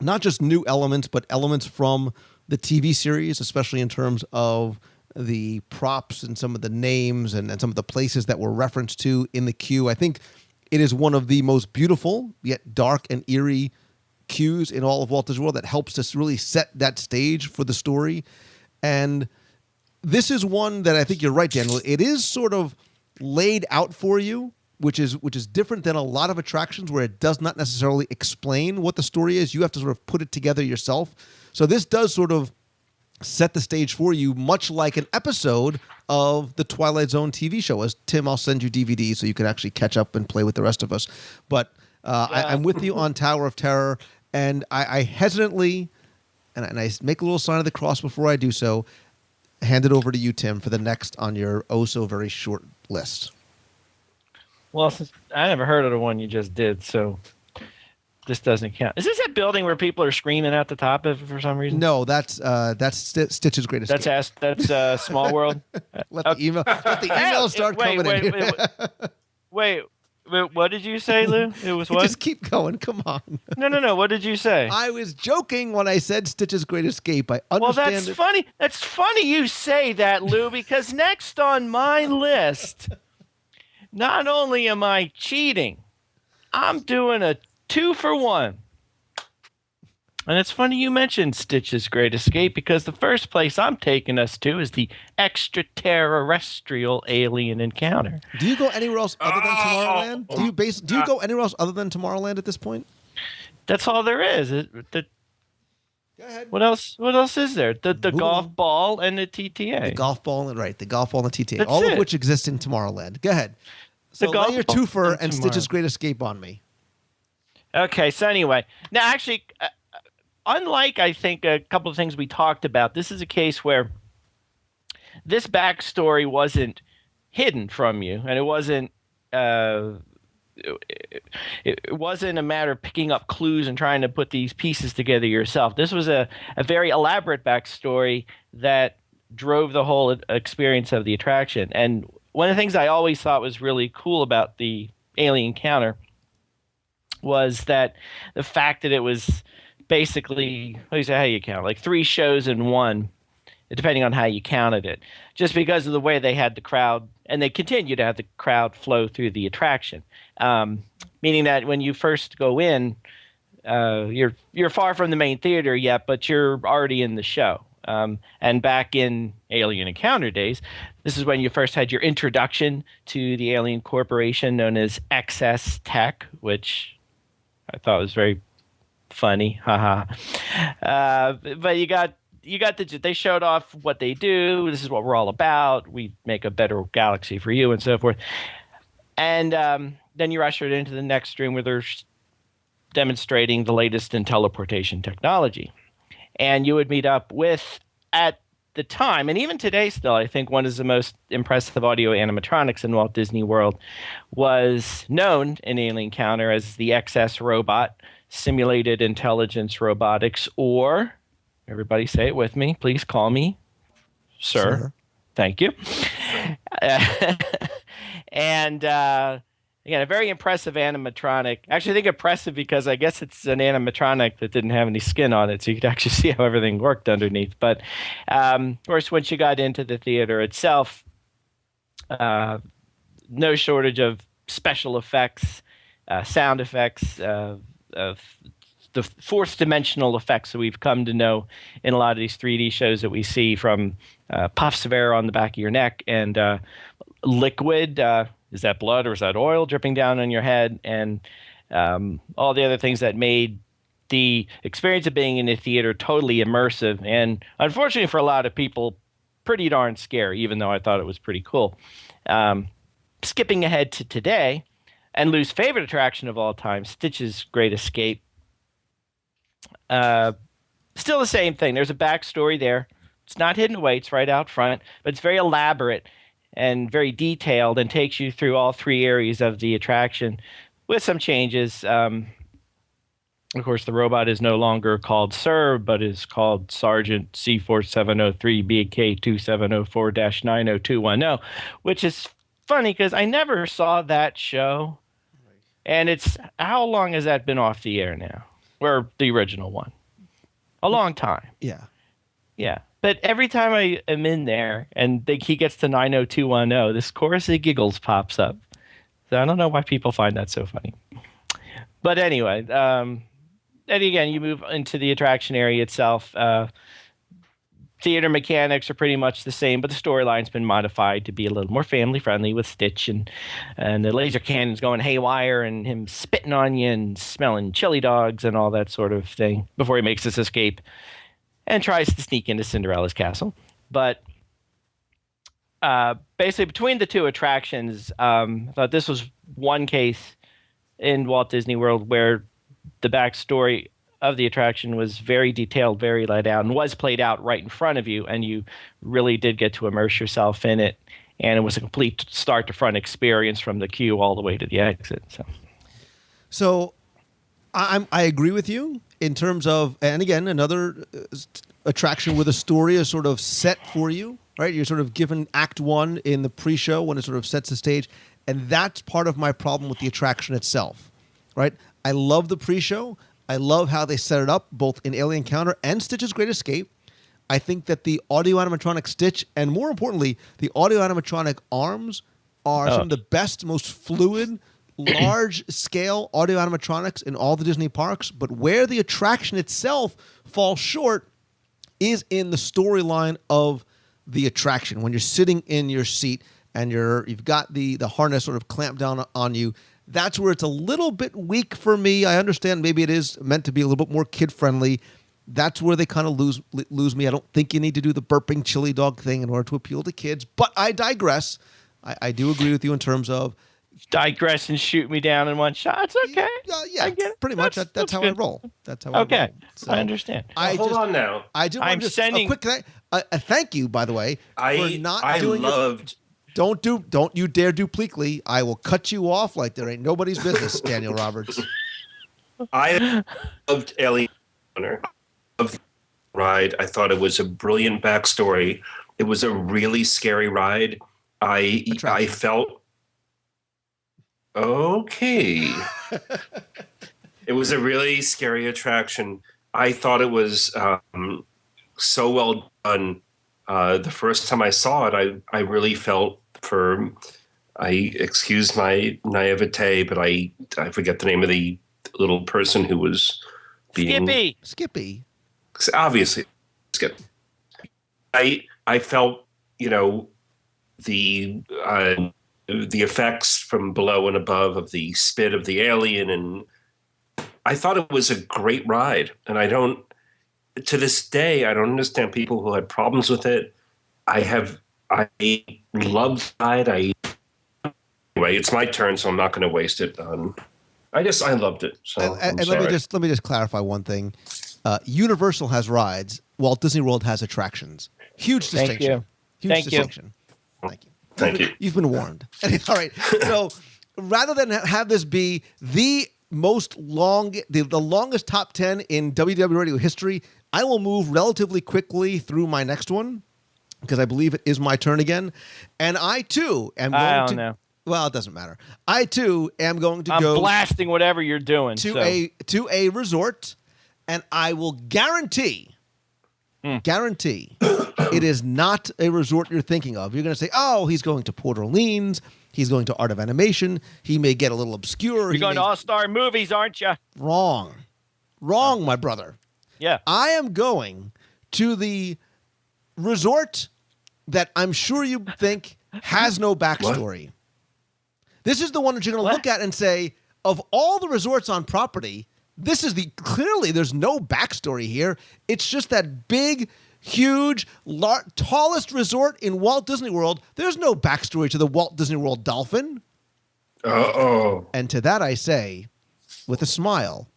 Speaker 6: not just new elements, but elements from the TV series, especially in terms of the props and some of the names and some of the places that were referenced to in the queue. I think it is one of the most beautiful yet dark and eerie cues in all of Walt Disney World that helps us really set that stage for the story. And this is one that I think you're right, Daniel. It is sort of laid out for you, which is different than a lot of attractions where it does not necessarily explain what the story is. You have to sort of put it together yourself. So this does sort of set the stage for you, much like an episode of the Twilight Zone TV show. As Tim, I'll send you DVDs so you can actually catch up and play with the rest of us. But I'm with you on Tower of Terror, and I hesitantly, and I make a little sign of the cross before I do so, hand it over to you, Tim, for the next on your very short list.
Speaker 8: Well, since I never heard of the one you just did, so this doesn't count. Is this that building where people are screaming at the top of it for some reason?
Speaker 6: No, that's Stitch's Great Escape.
Speaker 8: That's Small World.
Speaker 6: Let the emails start coming in.
Speaker 8: Wait, what did you say, Lou? It was what?
Speaker 6: Just keep going. Come on.
Speaker 8: No. What did you say?
Speaker 6: I was joking when I said Stitch's Great Escape. I understand.
Speaker 8: Well, that's funny. That's funny you say that, Lou, because next on my list, not only am I cheating, I'm doing a 2-for-1. And it's funny you mentioned Stitch's Great Escape because the first place I'm taking us to is the extraterrestrial alien encounter.
Speaker 6: Do you go anywhere else other than Tomorrowland? Do you go anywhere else other than Tomorrowland at this point?
Speaker 8: That's all there is.
Speaker 6: Go ahead.
Speaker 8: What else is there? The golf ball and the TTA.
Speaker 6: The golf ball and the golf ball and the TTA.
Speaker 8: That's
Speaker 6: all
Speaker 8: it.
Speaker 6: of which exist in Tomorrowland. Go ahead. So lay your twofer and Stitch's Great Escape on me.
Speaker 8: Okay, so anyway, now actually, unlike I think a couple of things we talked about, this is a case where this backstory wasn't hidden from you, and it wasn't a matter of picking up clues and trying to put these pieces together yourself. This was a very elaborate backstory that drove the whole experience of the attraction. And one of the things I always thought was really cool about the alien encounter was that the fact that it was basically, how you count, like 3 shows in one, depending on how you counted it, just because of the way they had the crowd, and they continue to have the crowd flow through the attraction. Meaning that when you first go in, you're far from the main theater yet, but you're already in the show. And back in Alien Encounter days, this is when you first had your introduction to the alien corporation known as XS Tech, which I thought was very funny. Haha. But they showed off what they do. This is what we're all about. We make a better galaxy for you and so forth. And then you're ushered into the next room where they're demonstrating the latest in teleportation technology. And you would meet up with, at the time, and even today still, I think one of the most impressive audio animatronics in Walt Disney World was known in Alien Encounter as the XS robot, Simulated Intelligence Robotics, or, everybody say it with me, please call me Sir. Thank you. And again, a very impressive animatronic. Actually, I think impressive because I guess it's an animatronic that didn't have any skin on it, so you could actually see how everything worked underneath. But of course, once you got into the theater itself, no shortage of special effects, sound effects, of the fourth dimensional effects that we've come to know in a lot of these 3D shows that we see, from puffs of air on the back of your neck and liquid. Is that blood or is that oil dripping down on your head? And all the other things that made the experience of being in the theater totally immersive. And unfortunately for a lot of people, pretty darn scary, even though I thought it was pretty cool. Skipping ahead to today, and Lou's favorite attraction of all time, Stitch's Great Escape. Still the same thing. There's a backstory there. It's not hidden away. It's right out front, but it's very elaborate and very detailed and takes you through all 3 areas of the attraction. with some changes. Of course, the robot is no longer called Sir, but is called Sergeant C4703 BK2704-90210, which is funny because I never saw that show. And it's, how long has that been off the air now? Or the original one? A long time.
Speaker 6: Yeah.
Speaker 8: Yeah. But every time I am in there and he gets to 90210, this chorus of giggles pops up. So I don't know why people find that so funny. But anyway, and again, you move into the attraction area itself. Theater mechanics are pretty much the same, but the storyline's been modified to be a little more family friendly with Stitch and the laser cannons going haywire and him spitting on you and smelling chili dogs and all that sort of thing before he makes his escape and tries to sneak into Cinderella's castle. But basically, between the two attractions, I thought this was one case in Walt Disney World where the backstory of the attraction was very detailed, very laid out, and was played out right in front of you, and you really did get to immerse yourself in it, and it was a complete start-to-front experience from the queue all the way to the exit.
Speaker 6: So I agree with you in terms of, and again, another attraction with a story is sort of set for you, right? You're sort of given Act 1 in the pre-show when it sort of sets the stage, and that's part of my problem with the attraction itself, right? I love the pre-show. I love how they set it up, both in Alien Encounter and Stitch's Great Escape. I think that the audio animatronic Stitch, and more importantly, the audio animatronic arms are some of the best, most fluid, large-scale audio animatronics in all the Disney parks. But where the attraction itself falls short is in the storyline of the attraction. When you're sitting in your seat and you've got the harness sort of clamped down on you, that's where it's a little bit weak for me. I understand maybe it is meant to be a little bit more kid-friendly. That's where they kind of lose me. I don't think you need to do the burping chili dog thing in order to appeal to kids, but I digress. I do agree with you in terms of...
Speaker 8: Digress and shoot me down in one shot. It's okay.
Speaker 6: Yeah,
Speaker 8: I get it.
Speaker 6: Pretty much. That's how I roll. That's how I roll.
Speaker 8: Okay, so, I understand.
Speaker 9: Hold on now.
Speaker 6: I'm sending... A quick thank you, by the way, for not doing it. Don't you dare duplicately. I will cut you off like there ain't nobody's business, Daniel Roberts.
Speaker 9: I loved Alien Encounter. Of the ride. I thought it was a brilliant backstory. It was a really scary ride. I felt okay. It was a really scary attraction. I thought it was so well done. The first time I saw it, I really felt excuse my naivete, but I forget the name of the little person who was being...
Speaker 6: Skippy.
Speaker 9: Obviously, Skippy. I felt, the effects from below and above of the spit of the alien, and I thought it was a great ride. And to this day, I don't understand people who had problems with it. I loved the ride. Anyway, it's my turn, so I'm not going to waste it. I loved it. So
Speaker 6: and let me just clarify one thing. Universal has rides. Walt Disney World has attractions. Huge distinction.
Speaker 8: Thank you.
Speaker 9: Thank you.
Speaker 6: You've been warned. All right. So rather than have this be the longest top 10 in WDW radio history, I will move relatively quickly through my next one because I believe it is my turn again. And I, too, am going to... Know. Well, it doesn't matter. I, too, am going to go...
Speaker 8: I'm blasting whatever you're doing.
Speaker 6: To a resort, and I will guarantee it is not a resort you're thinking of. You're going to say, oh, he's going to Port Orleans. He's going to Art of Animation. He may get a little obscure.
Speaker 8: You're going to All-Star Movies, aren't you?
Speaker 6: Wrong, my brother.
Speaker 8: Yeah.
Speaker 6: I am going to the resort that I'm sure you think has no backstory. What? This is the one that you're going to look at and say, of all the resorts on property, this is clearly there's no backstory here. It's just that big, huge, tallest resort in Walt Disney World. There's no backstory to the Walt Disney World dolphin.
Speaker 9: Uh-oh.
Speaker 6: And to that I say, with a smile,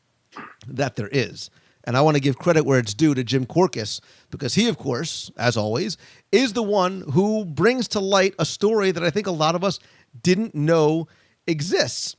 Speaker 6: that there is. And I want to give credit where it's due to Jim Korkis, because he, of course, as always, is the one who brings to light a story that I think a lot of us didn't know exists.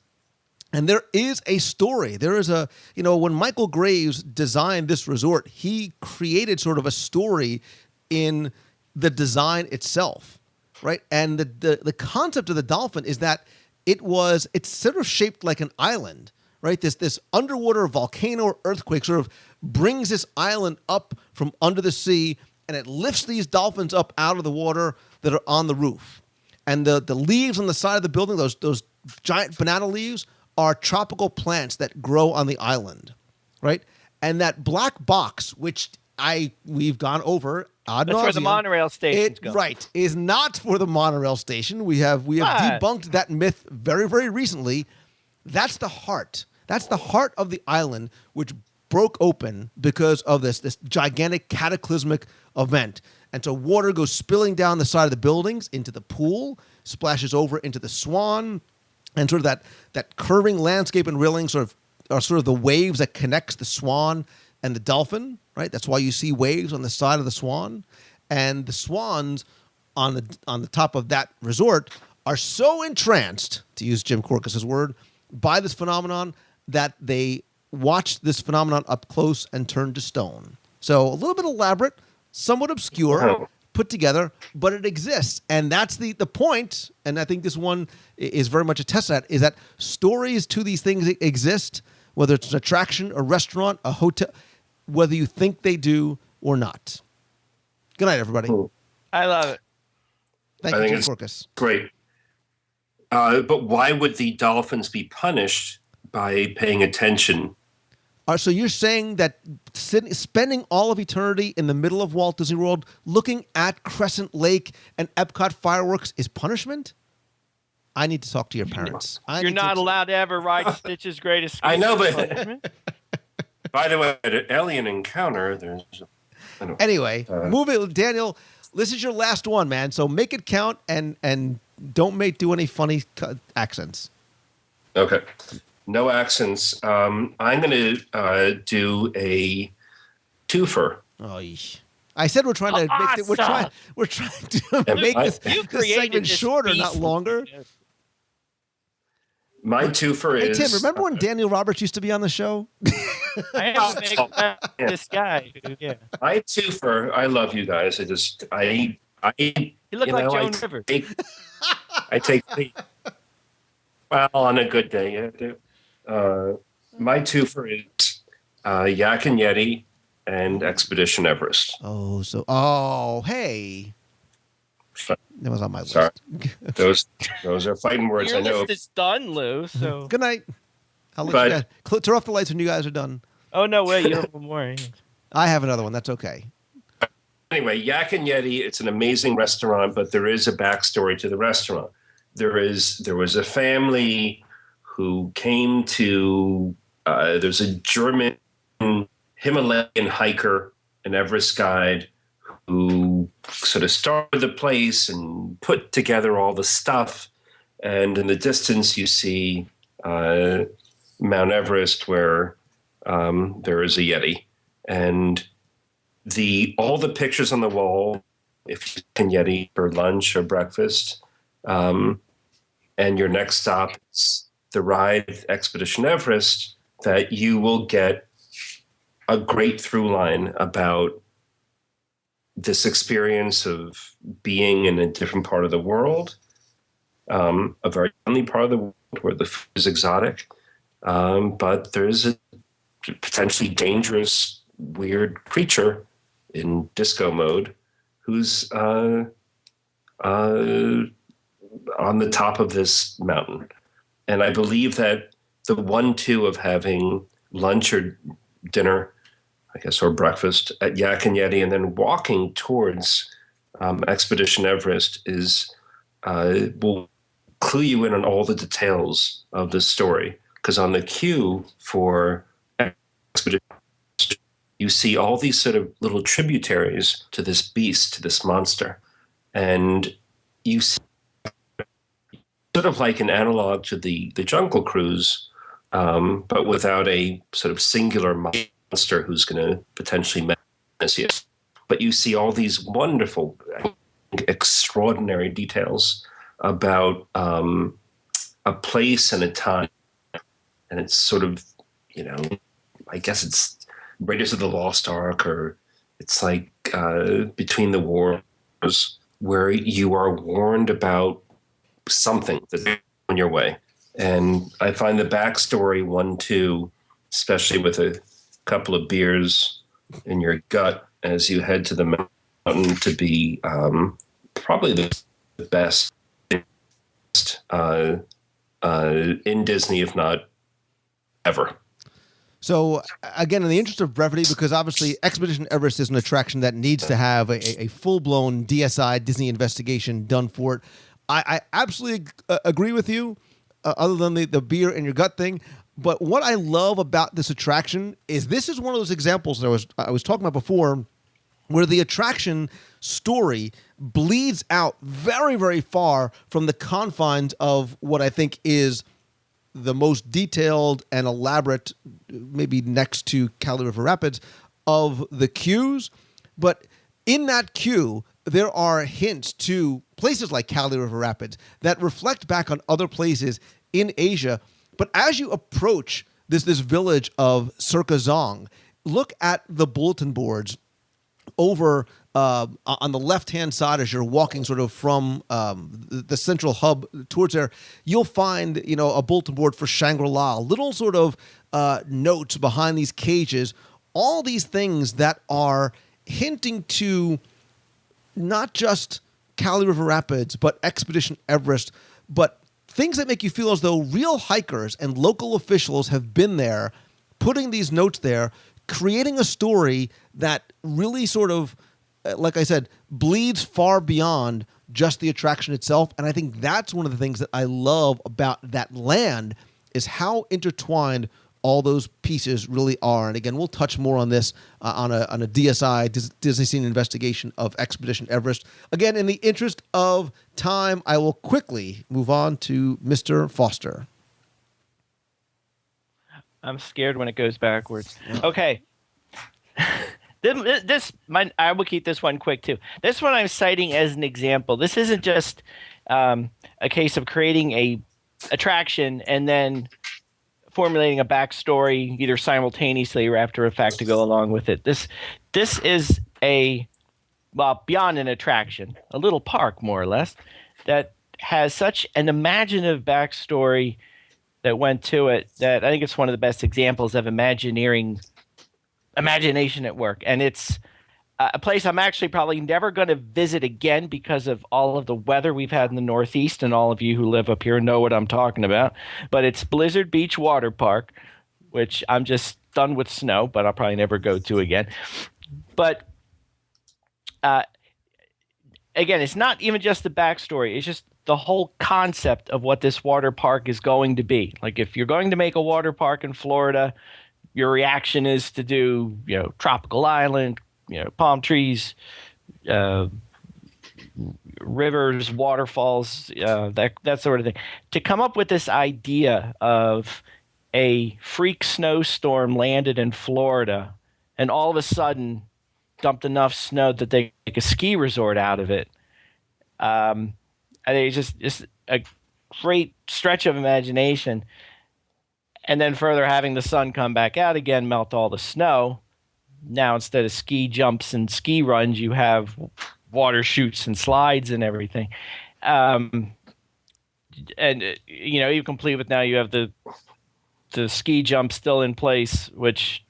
Speaker 6: And there is a story. There is a, when Michael Graves designed this resort, he created sort of a story in the design itself, right? And the concept of the dolphin is that it's sort of shaped like an island, right? This underwater volcano or earthquake sort of brings this island up from under the sea, and it lifts these dolphins up out of the water that are on the roof. And the leaves on the side of the building, those giant banana leaves, are tropical plants that grow on the island, right? And that black box, which we've gone over ad
Speaker 8: That's
Speaker 6: nauseam,
Speaker 8: where the monorail stations go.
Speaker 6: Right, is not for the monorail station. We have debunked that myth very, very recently. That's the heart. That's the heart of the island, which broke open because of this gigantic cataclysmic event. And so water goes spilling down the side of the buildings into the pool, splashes over into the Swan, and sort of that curving landscape and railing are sort of the waves that connects the Swan and the Dolphin, right? That's why you see waves on the side of the Swan. And the swans on the top of that resort are so entranced, to use Jim Korkis's word, by this phenomenon that they watch this phenomenon up close and turn to stone. So a little bit elaborate, somewhat obscure, put together, but it exists. And that's the point, and I think this one is very much a test of that, is that stories to these things exist, whether it's an attraction, a restaurant, a hotel, whether you think they do or not. Good night, everybody.
Speaker 8: I love it.
Speaker 6: Thank you, Jim Korkis.
Speaker 9: Great. But why would the dolphins be punished by paying attention?
Speaker 6: So you're saying that spending all of eternity in the middle of Walt Disney World looking at Crescent Lake and Epcot fireworks is punishment? I need to talk to your parents.
Speaker 8: You're not allowed to ever ride Stitch's Greatest Escape.
Speaker 9: I know, but by the way, at an alien encounter, there's...
Speaker 6: Anyway, moving, Daniel, this is your last one, man. So make it count and don't do any funny accents.
Speaker 9: Okay. No accents. I'm going to do a twofer.
Speaker 6: Oh, I said we're trying to make we're trying to make this segment shorter, not longer.
Speaker 9: My twofer is...
Speaker 6: Hey, Tim, remember when Daniel Roberts used to be on the show?
Speaker 8: I am a big fan of this guy. Yeah.
Speaker 9: My twofer, I love you guys. You
Speaker 8: look like Joan Rivers.
Speaker 9: I take the... Well, on a good day, yeah, I do. My twofer is Yak and Yeti and Expedition Everest.
Speaker 6: Hey. That was on my list.
Speaker 9: Sorry. Those are fighting words.
Speaker 8: Your
Speaker 9: I know.
Speaker 8: list is done, Lou. So
Speaker 6: good night. I'll let you guys turn off the lights when you guys are done.
Speaker 8: Oh no, wait, you have one more.
Speaker 6: I have another one. That's okay.
Speaker 9: Anyway, Yak and Yeti. It's an amazing restaurant, but there is a backstory to the restaurant. There was a family who came to. There's a German Himalayan hiker, an Everest guide, who sort of started the place and put together all the stuff. And in the distance, you see Mount Everest, where there is a Yeti. And all the pictures on the wall, if you can Yeti for lunch or breakfast, and your next stop is the ride Expedition Everest, that you will get a great through line about this experience of being in a different part of the world, a very friendly part of the world where the food is exotic, but there's a potentially dangerous, weird creature in disco mode who's on the top of this mountain. And I believe that the 1-2 of having lunch or dinner, I guess, or breakfast at Yak and Yeti, and then walking towards Expedition Everest will clue you in on all the details of this story. Because on the queue for Expedition Everest, you see all these sort of little tributaries to this beast, to this monster. And you see sort of like an analog to the Jungle Cruise, but without a sort of singular monster who's going to potentially menace you. But you see all these wonderful, extraordinary details about a place and a time and it's sort of, I guess it's Raiders of the Lost Ark, or it's like Between the Wars, where you are warned about something that's on your way. And I find the backstory one too, especially with a couple of beers in your gut as you head to the mountain, to be probably the best in Disney, if not ever.
Speaker 6: So again, in the interest of brevity, because obviously Expedition Everest is an attraction that needs to have a full-blown DSI, Disney investigation, done for it. I absolutely agree with you, other than the beer in your gut thing. But what I love about this attraction is this is one of those examples that I was talking about before, where the attraction story bleeds out very, very far from the confines of what I think is the most detailed and elaborate, maybe next to Cali River Rapids, of the queues. But in that queue, there are hints to places like Cali River Rapids that reflect back on other places in Asia. But as you approach this village of Circazong, look at the bulletin boards over on the left-hand side as you're walking sort of from the central hub towards there. You'll find, a bulletin board for Shangri-La, little sort of notes behind these cages, all these things that are hinting to not just Cali River Rapids, but Expedition Everest, but things that make you feel as though real hikers and local officials have been there, putting these notes there, creating a story that really sort of, like I said, bleeds far beyond just the attraction itself. And I think that's one of the things that I love about that land, is how intertwined all those pieces really are. And again, we'll touch more on this on a DSI, Disney Scene Investigation of Expedition Everest. Again, in the interest of time, I will quickly move on to Mr. Foster.
Speaker 8: I'm scared when it goes backwards. Okay. I will keep this one quick too. This one I'm citing as an example. This isn't just a case of creating a attraction and then formulating a backstory either simultaneously or after effect to go along with it. This is beyond an attraction, a little park more or less, that has such an imaginative backstory that went to it that I think it's one of the best examples of imagination at work. And it's a place I'm actually probably never going to visit again because of all of the weather we've had in the Northeast, and all of you who live up here know what I'm talking about. But it's Blizzard Beach Water Park, which I'm just done with snow, but I'll probably never go to again. But again, it's not even just the backstory. It's just the whole concept of what this water park is going to be. Like, if you're going to make a water park in Florida, your reaction is to do, tropical island, palm trees, rivers, waterfalls, that sort of thing. To come up with this idea of a freak snowstorm landed in Florida and all of a sudden dumped enough snow that they make a ski resort out of it. I think it's just a great stretch of imagination. And then further, having the sun come back out again, melt all the snow. Now, instead of ski jumps and ski runs, you have water chutes and slides and everything. And, you complete with now you have the ski jump still in place, which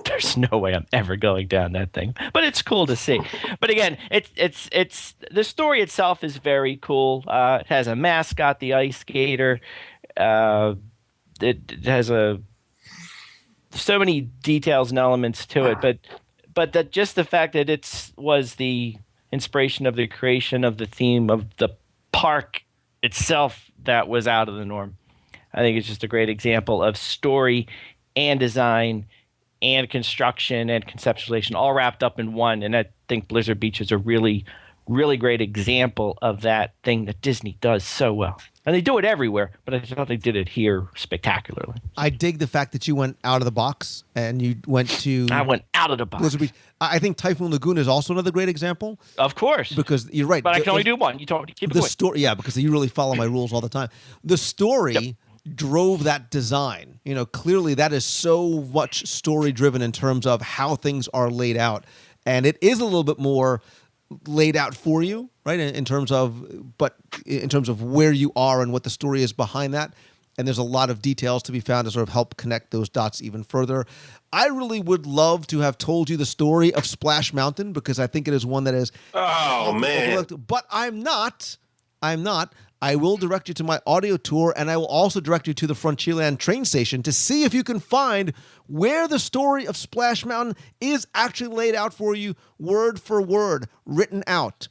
Speaker 8: there's no way I'm ever going down that thing. But it's cool to see. But again, it's the story itself is very cool. It has a mascot, the ice skater. It has so many details and elements to it, but that just the fact that it was the inspiration of the creation of the theme of the park itself that was out of the norm. I think it's just a great example of story and design and construction and conceptualization all wrapped up in one. And I think Blizzard Beach is a really, really great example of that thing that Disney does so well. And they do it everywhere, but I thought they did it here spectacularly.
Speaker 6: I dig the fact that you went out of the box and you went to...
Speaker 8: I went out of the box.
Speaker 6: Blizzard Beach. I think Typhoon Lagoon is also another great example.
Speaker 8: Of course.
Speaker 6: Because you're right.
Speaker 8: But I can only do one. You don't keep it going.
Speaker 6: Story, yeah, because you really follow my rules all the time. The story drove that design. Clearly that is so much story driven in terms of how things are laid out. And it is a little bit more laid out for you, right? In terms of where you are and what the story is behind that. And there's a lot of details to be found to sort of help connect those dots even further. I really would love to have told you the story of Splash Mountain, because I think it is one that is overlooked. But I'm not. I will direct you to my audio tour, and I will also direct you to the Frontierland train station to see if you can find where the story of Splash Mountain is actually laid out for you, word for word, written out.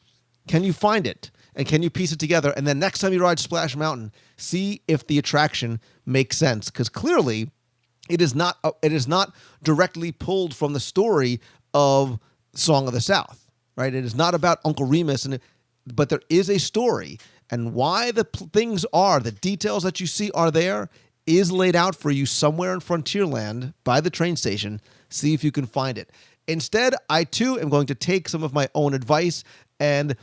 Speaker 6: Can you find it? And can you piece it together? And then next time you ride Splash Mountain, see if the attraction makes sense. Because clearly, it is not directly pulled from the story of Song of the South, right? It is not about Uncle Remus, but there is a story. And why the things are, the details that you see are there, is laid out for you somewhere in Frontierland by the train station. See if you can find it. Instead, I too am going to take some of my own advice and,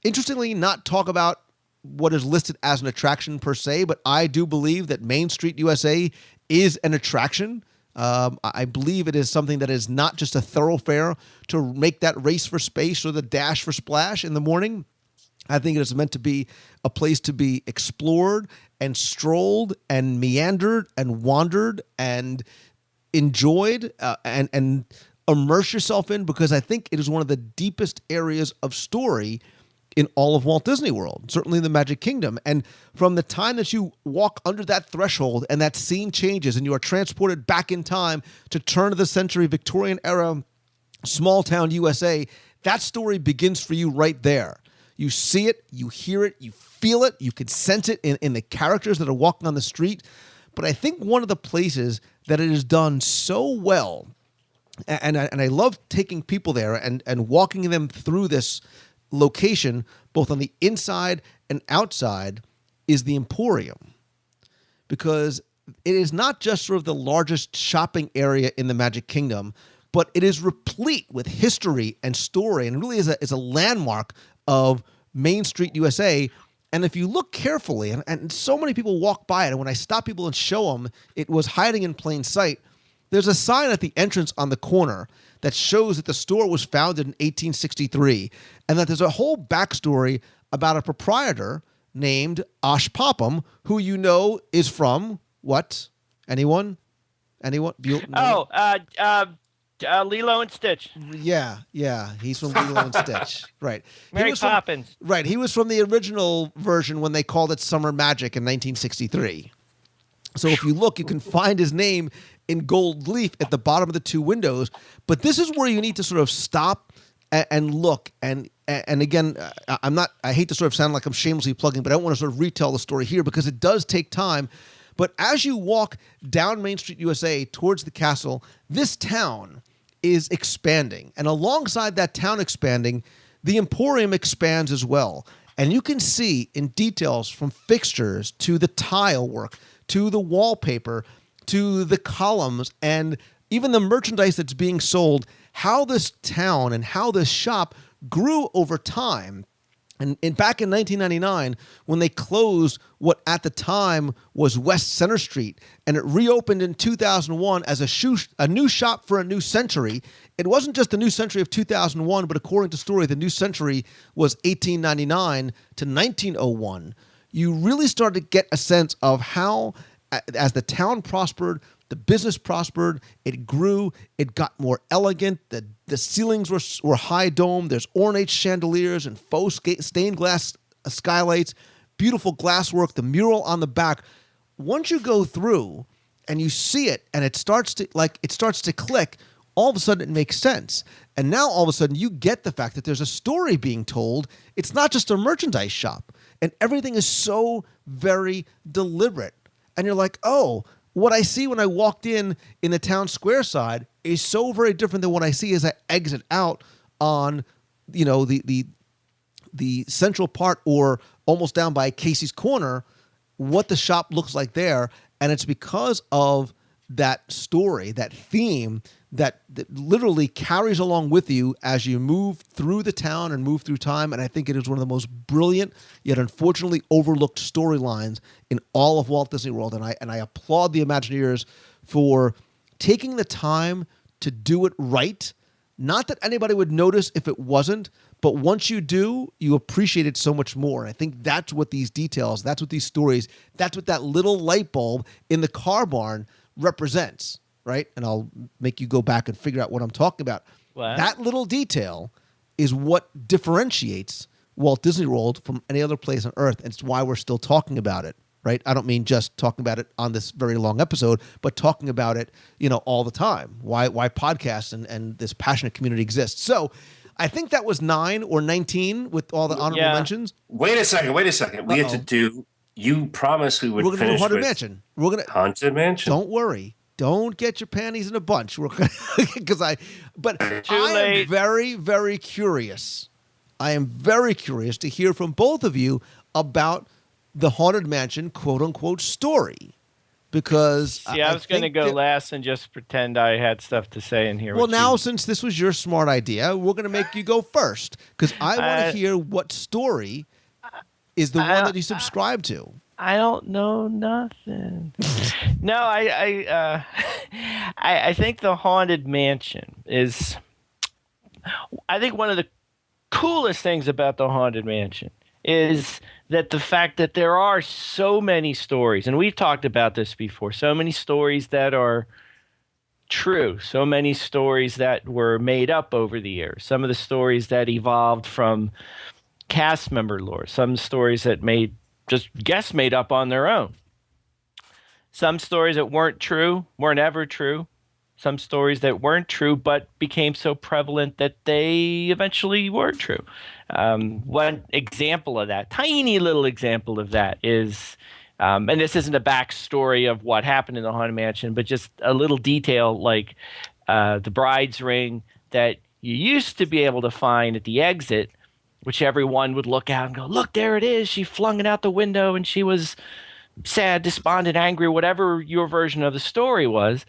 Speaker 6: interestingly, not talk about what is listed as an attraction per se, but I do believe that Main Street USA is an attraction. I believe it is something that is not just a thoroughfare to make that race for space or the dash for splash in the morning. I think it is meant to be a place to be explored and strolled and meandered and wandered and enjoyed and immerse yourself in, because I think it is one of the deepest areas of story in all of Walt Disney World, certainly in the Magic Kingdom. And from the time that you walk under that threshold and that scene changes and you are transported back in time to turn of the century, Victorian era, small town USA, that story begins for you right there. You see it, you hear it, you feel it, you can sense it in the characters that are walking on the street. But I think one of the places that it is done so well, and I love taking people there and walking them through this location, both on the inside and outside, is the Emporium. Because it is not just sort of the largest shopping area in the Magic Kingdom, but it is replete with history and story, and really is a landmark of Main Street USA. And if you look carefully, and so many people walk by it, and when I stop people and show them, it was hiding in plain sight. There's a sign at the entrance on the corner that shows that the store was founded in 1863, and that there's a whole backstory about a proprietor named Osh Popham, who is from what? Anyone? Lilo
Speaker 8: and Stitch.
Speaker 6: Yeah, he's from Lilo and Stitch. Right.
Speaker 8: Mary Poppins.
Speaker 6: Right, he was from the original version when they called it Summer Magic in 1963. So if you look, you can find his name in gold leaf at the bottom of the two windows. But this is where you need to sort of stop and look. And again, I hate to sort of sound like I'm shamelessly plugging, but I don't want to sort of retell the story here because it does take time. But as you walk down Main Street USA towards the castle, this town is expanding. And alongside that town expanding, the Emporium expands as well. And you can see in details from fixtures to the tile work, to the wallpaper, to the columns, and even the merchandise that's being sold, how this town and how this shop grew over time. And back in 1999, when they closed what at the time was West Center Street, and it reopened in 2001 as a new shop for a new century, it wasn't just the new century of 2001, but according to story, the new century was 1899 to 1901. You really started to get a sense of how, as the town prospered, the business prospered, it grew, it got more elegant, the ceilings were high dome, there's ornate chandeliers and faux stained glass skylights, beautiful glasswork, the mural on the back. Once you go through and you see it and it starts to click, all of a sudden it makes sense. And now all of a sudden you get the fact that there's a story being told. It's not just a merchandise shop. And everything is so very deliberate. And you're like, oh, what I see when I walked in the town square side is so very different than what I see as I exit out on, the central part or almost down by Casey's Corner, what the shop looks like there. And it's because of that story, that theme, that literally carries along with you as you move through the town and move through time. And I think it is one of the most brilliant, yet unfortunately overlooked storylines in all of Walt Disney World. And I applaud the Imagineers for taking the time to do it right. Not that anybody would notice if it wasn't, but once you do, you appreciate it so much more. And I think that's what these details, that's what these stories, that's what that little light bulb in the car barn represents. Right? And I'll make you go back and figure out what I'm talking about.
Speaker 8: What?
Speaker 6: That little detail is what differentiates Walt Disney World from any other place on Earth. And it's why we're still talking about it, right? I don't mean just talking about it on this very long episode, but talking about it, all the time. Why podcasts and this passionate community exists. So I think that was 9 or 19 with all the honorable mentions.
Speaker 9: Wait a second. We had to do, you promised we would finish
Speaker 6: do Haunted
Speaker 9: with
Speaker 6: Mansion.
Speaker 9: Haunted Mansion.
Speaker 6: Don't worry. Don't get your panties in a bunch, because I am very, very curious. I am very curious to hear from both of you about the Haunted Mansion "quote unquote" story, because
Speaker 8: I was going to go last and just pretend I had stuff to say in here.
Speaker 6: Well, now since this was your smart idea, we're going to make you go first because I want to hear what story is the one that you subscribe to.
Speaker 8: I don't know nothing. No, I think the Haunted Mansion is. I think one of the coolest things about the Haunted Mansion is that the fact that there are so many stories, and we've talked about this before, so many stories that are true, so many stories that were made up over the years, some of the stories that evolved from cast member lore, some stories that guests made up on their own. Some stories that weren't ever true. Some stories that weren't true but became so prevalent that they eventually were true. One example of that, tiny little example of that is, and this isn't a backstory of what happened in the Haunted Mansion, but just a little detail like the bride's ring that you used to be able to find at the exit, which everyone would look out and go, look, there it is. She flung it out the window and she was sad, despondent, angry, whatever your version of the story was.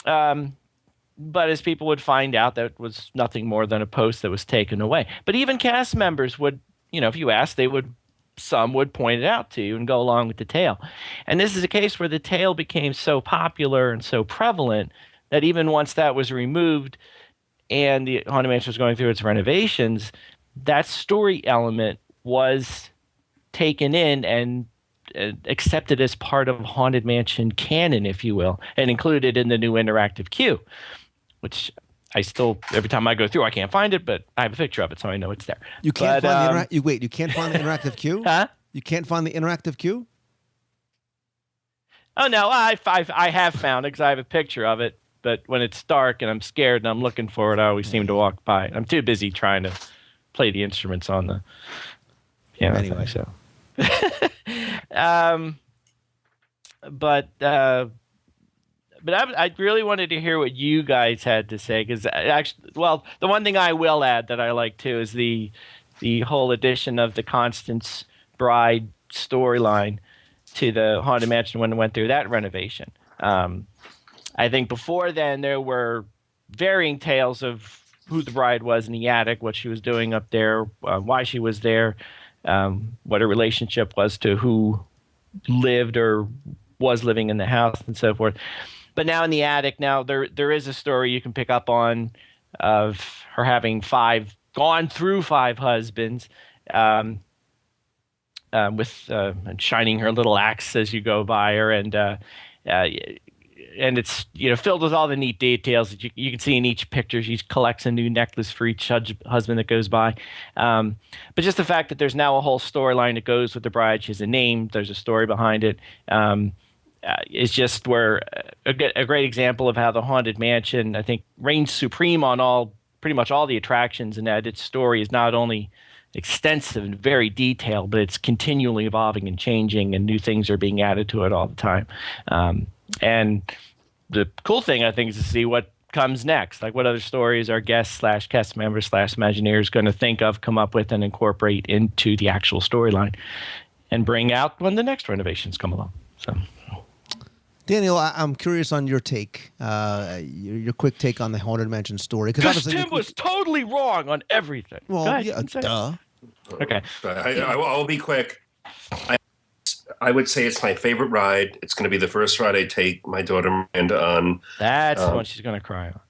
Speaker 8: But as people would find out, that was nothing more than a post that was taken away. But even cast members would, if you asked, some would point it out to you and go along with the tale. And this is a case where the tale became so popular and so prevalent that even once that was removed and the Haunted Mansion was going through its renovations, that story element was taken in and accepted as part of Haunted Mansion canon, if you will, and included in the new interactive queue, which I still, every time I go through, I can't find it, but I have a picture of it, so I know it's there.
Speaker 6: You can't find the you can't find the interactive queue?
Speaker 8: Huh?
Speaker 6: You can't find the interactive queue?
Speaker 8: Oh no, I have found it because I have a picture of it, but when it's dark and I'm scared and I'm looking for it, I always seem to walk by it. I'm too busy trying to play the instruments on the piano.
Speaker 6: Anyway,
Speaker 8: so. But I really wanted to hear what you guys had to say because actually, well, the one thing I will add that I like too is the whole addition of the Constance Bride storyline to the Haunted Mansion when it went through that renovation. I think before then there were varying tales of who the bride was in the attic, what she was doing up there, why she was there, what her relationship was to who lived or was living in the house and so forth. But now in the attic, there is a story you can pick up on of her having gone through 5 husbands, with shining her little axe as you go by her, and it's filled with all the neat details that you can see in each picture. She collects a new necklace for each husband that goes by. But just the fact that there's now a whole storyline that goes with the bride. She has a name. There's a story behind it. Is just where a great example of how the Haunted Mansion, I think, reigns supreme on pretty much all the attractions, and that its story is not only extensive and very detailed, but it's continually evolving and changing, and new things are being added to it all the time. And the cool thing, I think, is to see what comes next. Like what other stories our guests / cast members / Imagineers going to think of, come up with, and incorporate into the actual storyline and bring out when the next renovations come along. So,
Speaker 6: Daniel, I'm curious on your take, your quick take on the Haunted Mansion story.
Speaker 8: Because Tim was totally wrong on everything.
Speaker 6: Well,
Speaker 8: Go ahead,
Speaker 6: yeah,
Speaker 8: you can say it.
Speaker 6: duh.
Speaker 8: Okay.
Speaker 9: I'll be quick. I would say it's my favorite ride. It's going to be the first ride I take my daughter Miranda on.
Speaker 8: That's the one she's going to cry on.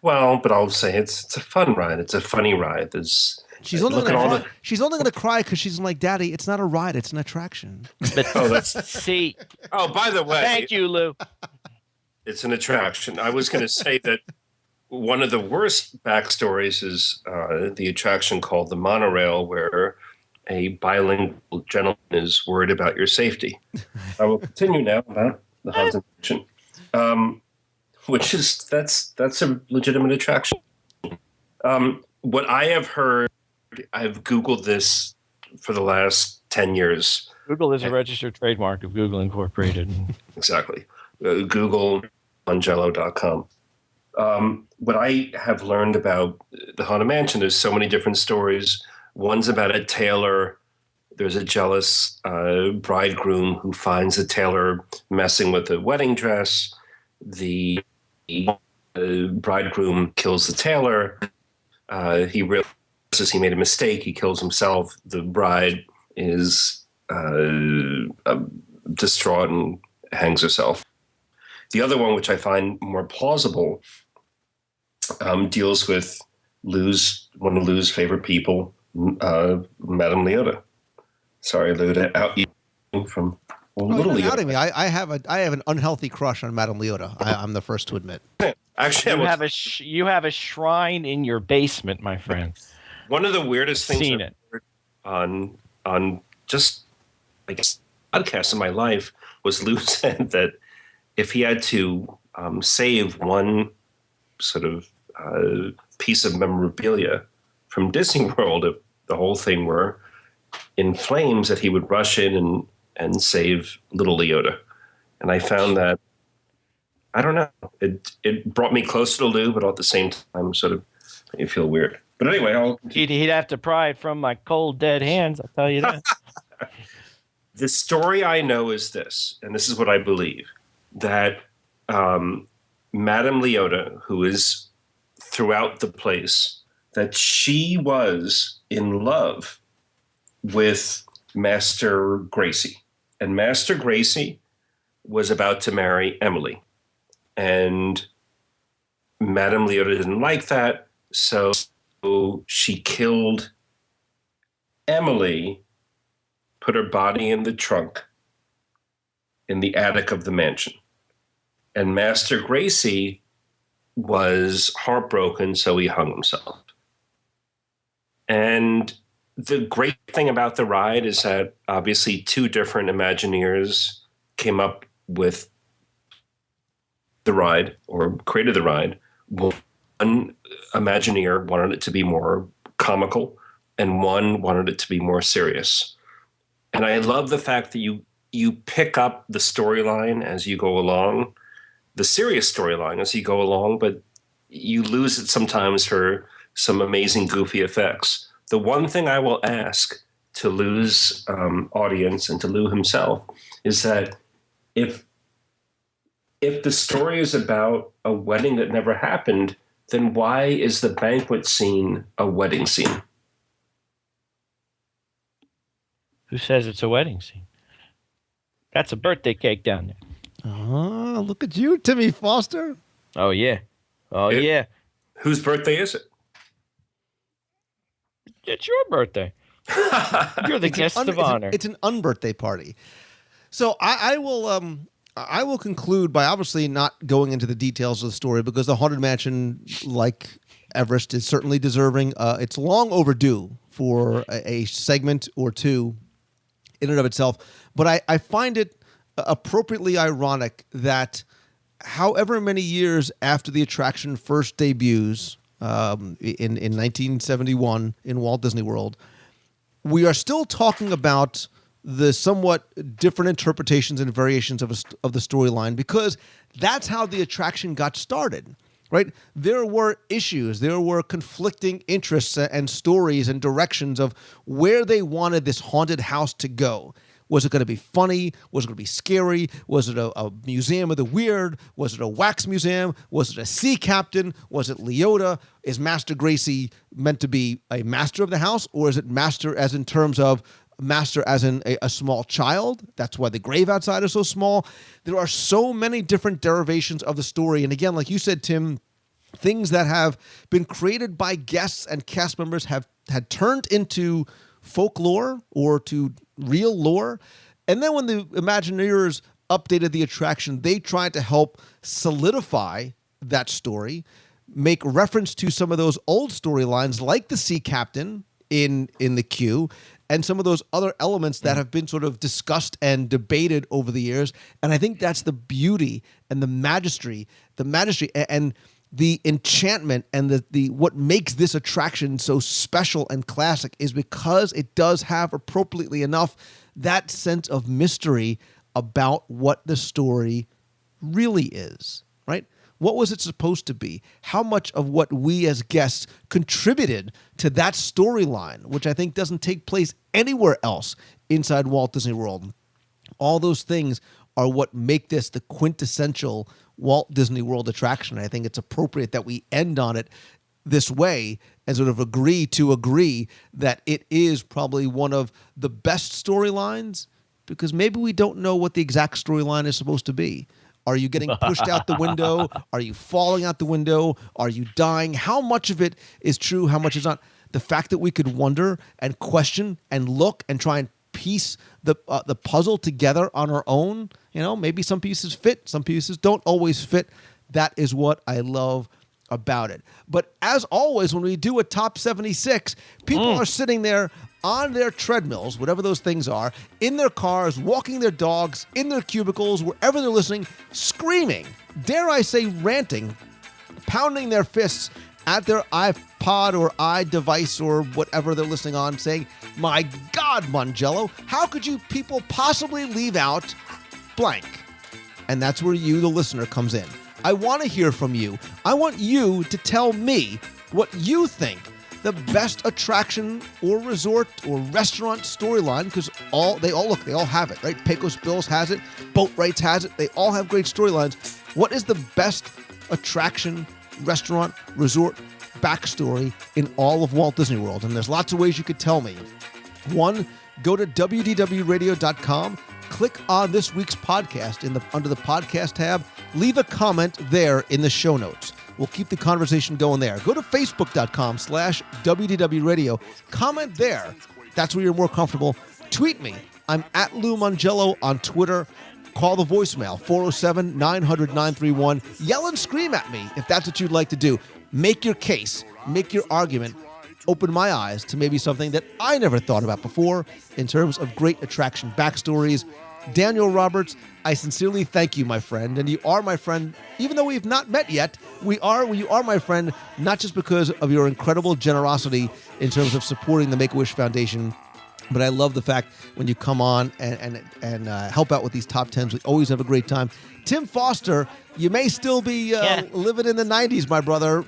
Speaker 9: Well, but I'll say it's a fun ride. It's a funny ride.
Speaker 6: She's only going to cry because she's like, Daddy, it's not a ride, it's an attraction.
Speaker 8: See.
Speaker 9: Oh, by the way.
Speaker 8: Thank you, Lou.
Speaker 9: It's an attraction. I was going to say that one of the worst backstories is the attraction called the monorail, where a bilingual gentleman is worried about your safety. I will continue now about the Haunted Mansion, which is that's a legitimate attraction. What I have heard, I've Googled this for the last 10 years.
Speaker 8: Google is a registered trademark of Google Incorporated.
Speaker 9: Exactly. Google Angelo.com. What I have learned about the Haunted Mansion, there's so many different stories. One's about a tailor. There's a jealous bridegroom who finds the tailor messing with a wedding dress. The bridegroom kills the tailor. He realizes he made a mistake. He kills himself. The bride is distraught and hangs herself. The other one, which I find more plausible, deals with one of Lou's favorite people, Madame Leota. Sorry, Lou, to out you from little Leota.
Speaker 6: Outing me. I have an unhealthy crush on Madame Leota. I'm the first to admit.
Speaker 9: Actually,
Speaker 8: you have a shrine in your basement, my friend.
Speaker 9: One of the weirdest things I've heard on just, I guess, podcasts in my life was Lou said that if he had to save one sort of piece of memorabilia from Disney World, if the whole thing were in flames, that he would rush in and save little Leota. And I found that, I don't know, it brought me closer to Lou, but at the same time sort of made me feel weird. But anyway,
Speaker 8: he'd have to pry it from my cold, dead hands, I'll tell you that.
Speaker 9: The story I know is this, and this is what I believe, that Madame Leota, who is throughout the place, that she was in love with Master Gracie. And Master Gracie was about to marry Emily. And Madame Leota didn't like that, so she killed Emily, put her body in the trunk in the attic of the mansion. And Master Gracie was heartbroken, so he hung himself. And the great thing about the ride is that obviously two different Imagineers came up with the ride or created the ride. One Imagineer wanted it to be more comical, and one wanted it to be more serious. And I love the fact that you pick up the storyline as you go along, the serious storyline as you go along, but you lose it sometimes for some amazing goofy effects. The one thing I will ask to Lou's audience and to Lou himself is that if the story is about a wedding that never happened, then why is the banquet scene a wedding scene?
Speaker 8: Who says it's a wedding scene? That's a birthday cake down there.
Speaker 6: Oh, look at you, Timmy Foster.
Speaker 8: Oh, yeah. Yeah.
Speaker 9: Whose birthday is it?
Speaker 8: It's your birthday. You're the guest of honor.
Speaker 6: It's an unbirthday party. So I will conclude by obviously not going into the details of the story, because the Haunted Mansion, like Everest, is certainly deserving. It's long overdue for a segment or two in and of itself. But I find it appropriately ironic that however many years after the attraction first debuts in 1971 in Walt Disney World, we are still talking about the somewhat different interpretations and variations of the storyline, because that's how the attraction got started, right? There were issues, there were conflicting interests and stories and directions of where they wanted this haunted house to go. Was it going to be funny? Was it going to be scary? Was it a museum of the weird? Was it a wax museum? Was it a sea captain? Was it Leota? Is Master Gracie meant to be a master of the house, or is it master as in terms of master as in a small child? That's why the grave outside is so small. There are so many different derivations of the story. And again, like you said, Tim, things that have been created by guests and cast members had turned into folklore or to real lore. And then when the Imagineers updated the attraction, they tried to help solidify that story, make reference to some of those old storylines like the sea captain in the queue, and some of those other elements that have been sort of discussed and debated over the years. And I think that's the beauty and the majesty and the enchantment and the what makes this attraction so special and classic is because it does have, appropriately enough, that sense of mystery about what the story really is, right? What was it supposed to be? How much of what we as guests contributed to that storyline, which I think doesn't take place anywhere else inside Walt Disney World? All those things are what make this the quintessential Walt Disney World attraction. I think it's appropriate that we end on it this way and sort of agree that it is probably one of the best storylines, because maybe we don't know what the exact storyline is supposed to be. Are you getting pushed out the window? Are you falling out the window? Are you dying? How much of it is true? How much is not? The fact that we could wonder and question and look and try and piece the puzzle together on our own. Maybe some pieces fit, some pieces don't always fit. That is what I love about it. But as always, when we do a top 76, people are sitting there on their treadmills, whatever those things are, in their cars, walking their dogs, in their cubicles, wherever they're listening, screaming, dare I say ranting, pounding their fists at their iPod or iDevice or whatever they're listening on, saying, my God, Mangello, how could you people possibly leave out blank? And that's where you, the listener, comes in. I want to hear from you. I want you to tell me what you think the best attraction or resort or restaurant storyline, because they all have it, right? Pecos Bills has it, Boat Rights has it. They all have great storylines. What is the best attraction, restaurant, resort, backstory in all of Walt Disney World? And there's lots of ways you could tell me. One, go to WDWradio.com, click on this week's podcast under the podcast tab, leave a comment there in the show notes. We'll keep the conversation going there. Go to Facebook.com/WDWRadio. Comment there. That's where you're more comfortable. Tweet me. I'm at Lou Mangello on Twitter. Call the voicemail, 407-900-931. Yell and scream at me if that's what you'd like to do. Make your case. Make your argument. Open my eyes to maybe something that I never thought about before in terms of great attraction backstories. Daniel Roberts, I sincerely thank you, my friend. And you are my friend, even though we've not met yet. You are my friend, not just because of your incredible generosity in terms of supporting the Make-A-Wish Foundation, but I love the fact when you come on and help out with these top 10s. We always have a great time. Tim Foster, you may still be living in the 90s, my brother.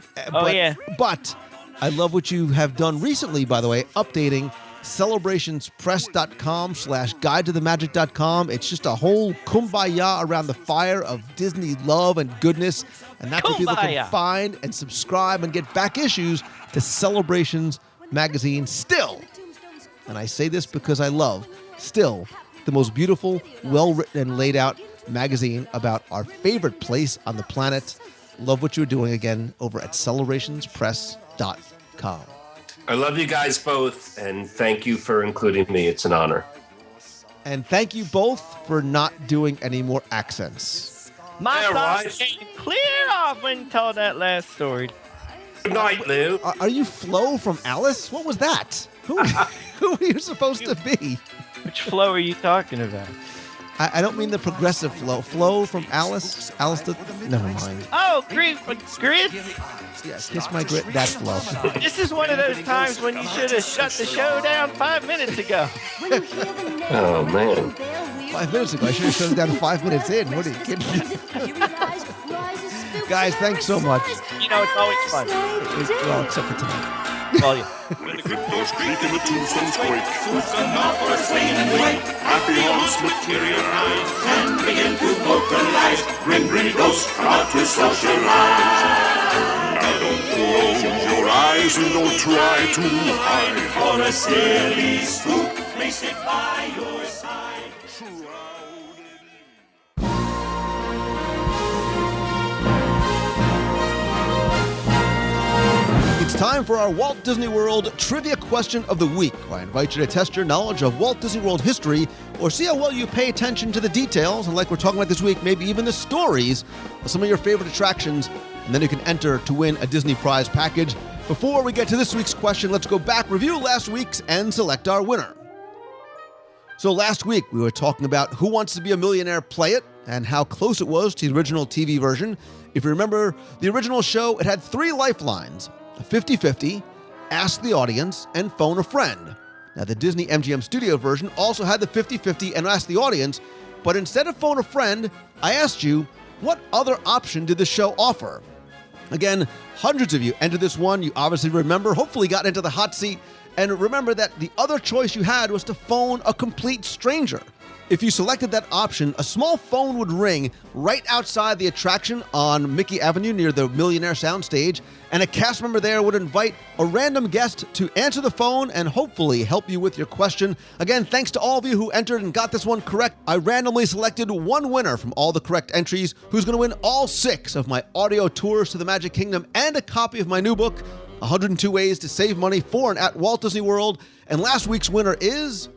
Speaker 6: But I love what you have done recently, by the way, updating celebrationspress.com/guidetothemagic.com. It's just a whole kumbaya around the fire of Disney love and goodness. And that's where people can find and subscribe and get back issues to Celebrations magazine. Still, and I say this because I love, still the most beautiful, well-written and laid out magazine about our favorite place on the planet. Love what you're doing again over at celebrationspress.com.
Speaker 9: I love you guys both, and thank you for including me. It's an honor.
Speaker 6: And thank you both for not doing any more accents.
Speaker 8: My thoughts came clear off when you told that last story.
Speaker 9: Good night, Lou.
Speaker 6: Are you Flo from Alice? What was that? Who are you supposed to be?
Speaker 8: Which Flo are you talking about?
Speaker 6: I don't mean the progressive Flo. Flo from Alice. Never mind.
Speaker 8: Oh, Grit.
Speaker 6: Yeah, kiss my grit. That's Flo.
Speaker 8: This is one of those times when you should have shut the show down 5 minutes ago.
Speaker 9: Oh, man.
Speaker 6: 5 minutes ago. I should have shut it down 5 minutes in. What are you kidding me? Guys, thanks so much.
Speaker 8: You know, it's always fun.
Speaker 6: Well, except for tonight.
Speaker 8: call you.
Speaker 2: When the cryptos creak and the tombstones quake, who's gone off for a swing and wake? Happy homes materialize and begin to vocalize. Grim, grinny ghosts come out to socialize. Now don't close your eyes and don't try to hide. For a silly spook may sit by your side.
Speaker 6: It's time for our Walt Disney World Trivia Question of the Week, where I invite you to test your knowledge of Walt Disney World history or see how well you pay attention to the details, and like we're talking about this week, maybe even the stories of some of your favorite attractions, and then you can enter to win a Disney prize package. Before we get to this week's question, let's go back, review last week's, and select our winner. So last week, we were talking about Who Wants to Be a Millionaire Play It, and how close it was to the original TV version. If you remember the original show, it had 3 lifelines: 50-50, Ask the Audience, and Phone a Friend. Now, the Disney MGM Studio version also had the 50-50 and Ask the Audience, but instead of Phone a Friend, I asked you, what other option did the show offer? Again, hundreds of you entered this one. You obviously remember, hopefully got into the hot seat, and remember that the other choice you had was to phone a complete stranger. If you selected that option, a small phone would ring right outside the attraction on Mickey Avenue near the Millionaire Soundstage, and a cast member there would invite a random guest to answer the phone and hopefully help you with your question. Again, thanks to all of you who entered and got this one correct. I randomly selected one winner from all the correct entries who's going to win all 6 of my audio tours to the Magic Kingdom and a copy of my new book, 102 Ways to Save Money for and at Walt Disney World. And last week's winner is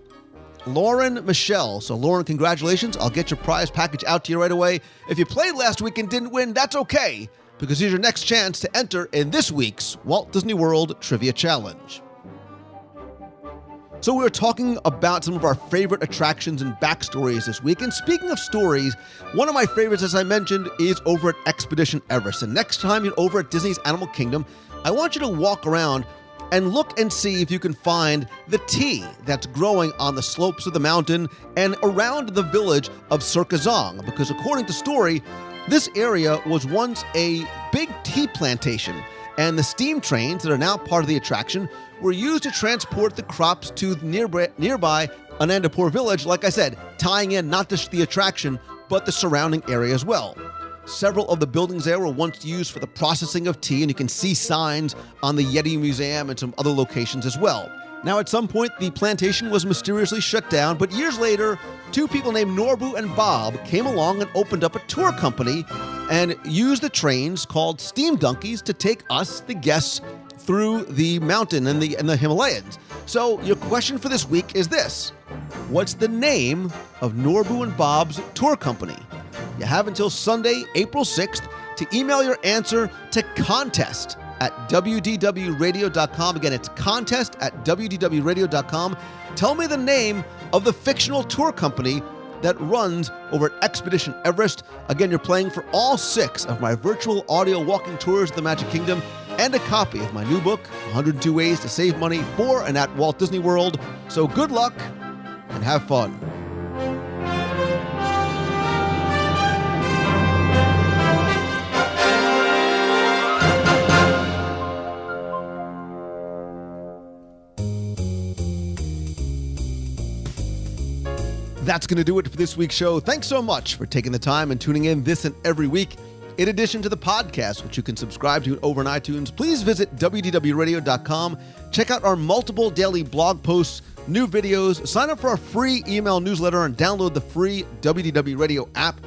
Speaker 6: Lauren Michelle. So Lauren, congratulations. I'll get your prize package out to you right away. If you played last week and didn't win, that's okay, because here's your next chance to enter in this week's Walt Disney World Trivia Challenge. So we were talking about some of our favorite attractions and backstories this week. And speaking of stories, one of my favorites, as I mentioned, is over at Expedition Everest. And next time you're over at Disney's Animal Kingdom, I want you to walk around and look and see if you can find the tea that's growing on the slopes of the mountain and around the village of Circazong, because according to story, this area was once a big tea plantation, and the steam trains that are now part of the attraction were used to transport the crops to nearby Anandapur village, like I said, tying in not just the attraction, but the surrounding area as well. Several of the buildings there were once used for the processing of tea, and you can see signs on the Yeti Museum and some other locations as well. Now, at some point, the plantation was mysteriously shut down, but years later, 2 people named Norbu and Bob came along and opened up a tour company and used the trains called steam donkeys to take us, the guests, through the mountain and the Himalayas. So your question for this week is this: what's the name of Norbu and Bob's tour company? You have until Sunday, April 6th to email your answer to contest@wdwradio.com. Again, it's contest@wdwradio.com. Tell me the name of the fictional tour company that runs over at Expedition Everest. Again, you're playing for all 6 of my virtual audio walking tours of the Magic Kingdom and a copy of my new book, 102 Ways to Save Money for and at Walt Disney World. So good luck and have fun. That's going to do it for this week's show. Thanks so much for taking the time and tuning in this and every week. In addition to the podcast, which you can subscribe to over on iTunes, please visit WDWRadio.com. Check out our multiple daily blog posts, new videos, sign up for our free email newsletter, and download the free WDW Radio app.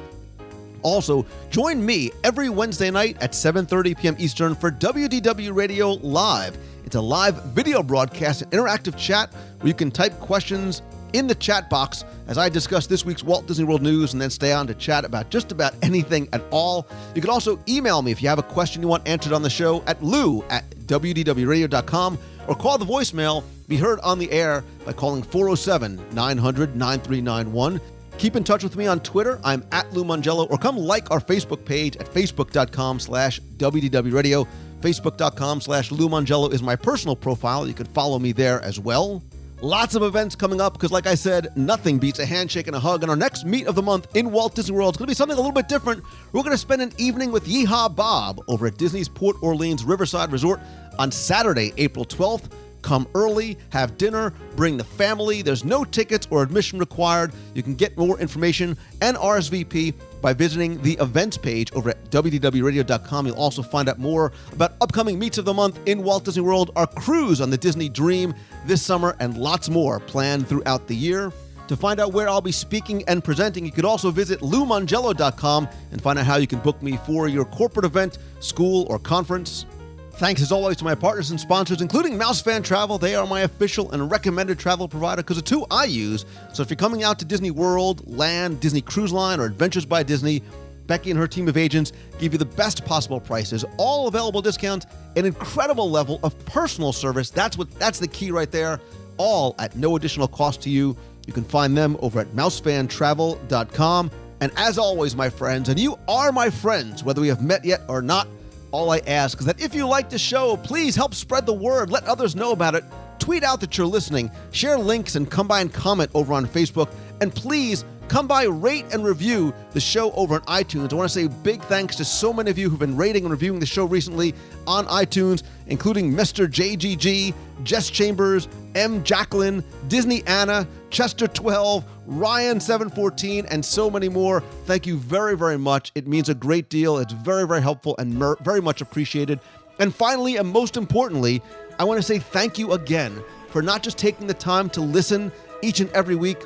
Speaker 6: Also, join me every Wednesday night at 7:30 p.m. Eastern for WDW Radio Live. It's a live video broadcast and interactive chat where you can type questions in the chat box as I discuss this week's Walt Disney World news and then stay on to chat about just about anything at all. You can also email me if you have a question you want answered on the show at lou@wdwradio.com or call the voicemail, be heard on the air by calling 407-900-9391. Keep in touch with me on Twitter. I'm at Lou Mongello, or come like our Facebook page at facebook.com/WDW Radio. Facebook.com/Lou Mongello is my personal profile. You can follow me there as well. Lots of events coming up because, like I said, nothing beats a handshake and a hug. And our next meet of the month in Walt Disney World is going to be something a little bit different. We're going to spend an evening with Yeehaw Bob over at Disney's Port Orleans Riverside Resort on Saturday, April 12th. Come early, have dinner, bring the family. There's no tickets or admission required. You can get more information and RSVP by visiting the events page over at WDWRadio.com. You'll also find out more about upcoming meets of the month in Walt Disney World, our cruise on the Disney Dream this summer, and lots more planned throughout the year. To find out where I'll be speaking and presenting, you could also visit LouMongello.com and find out how you can book me for your corporate event, school, or conference. Thanks, as always, to my partners and sponsors, including Mouse Fan Travel. They are my official and recommended travel provider because it's who I use. So if you're coming out to Disney World, Land, Disney Cruise Line, or Adventures by Disney, Becky and her team of agents give you the best possible prices, all available discounts, an incredible level of personal service. That's the key right there, all at no additional cost to you. You can find them over at mousefantravel.com. And as always, my friends, and you are my friends, whether we have met yet or not, all I ask is that if you like the show, please help spread the word. Let others know about it. Tweet out that you're listening. Share links and come by and comment over on Facebook. And please come by, rate and review the show over on iTunes. I want to say big thanks to so many of you who've been rating and reviewing the show recently on iTunes, including Mr. JGG, Jess Chambers, M. Jacqueline, Disney Anna, Chester 12, Ryan 714, and so many more. Thank you very, very much. It means a great deal. It's very, very helpful and very much appreciated. And finally, and most importantly, I want to say thank you again for not just taking the time to listen each and every week,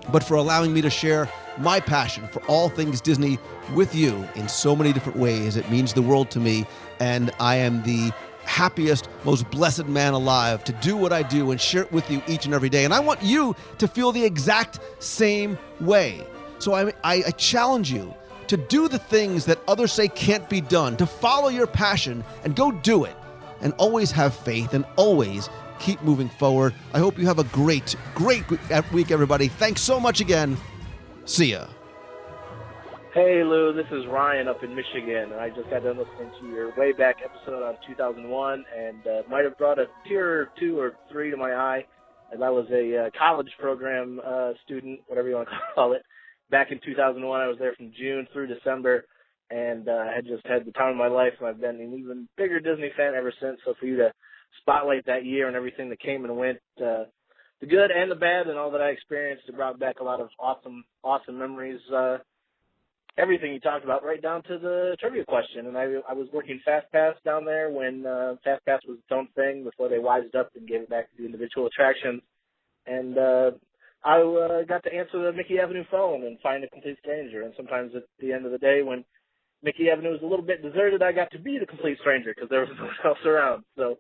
Speaker 6: but for allowing me to share my passion for all things Disney with you in so many different ways. It means the world to me, and I am the happiest, most blessed man alive to do what I do and share it with you each and every day. And I want you to feel the exact same way. So I challenge you to do the things that others say can't be done, to follow your passion and go do it, and always have faith and always keep moving forward. I hope you have a great week, everybody. Thanks so much again. See ya.
Speaker 10: Hey, Lou, this is Ryan up in Michigan, and I just got done listening to your way back episode on 2001, and might have brought a tear or two or three to my eye, as I was a college program student, whatever you want to call it. Back in 2001, I was there from June through December, and I had just had the time of my life, and I've been an even bigger Disney fan ever since. So for you to spotlight that year and everything that came and went, the good and the bad and all that I experienced, it brought back a lot of awesome memories. Everything you talked about, right down to the trivia question. And I was working Fast Pass down there when Fast Pass was its own thing before they wised up and gave it back to the individual attractions. And I got to answer the Mickey Avenue phone and find a complete stranger. And sometimes at the end of the day, when Mickey Avenue was a little bit deserted, I got to be the complete stranger because there was no one else around. So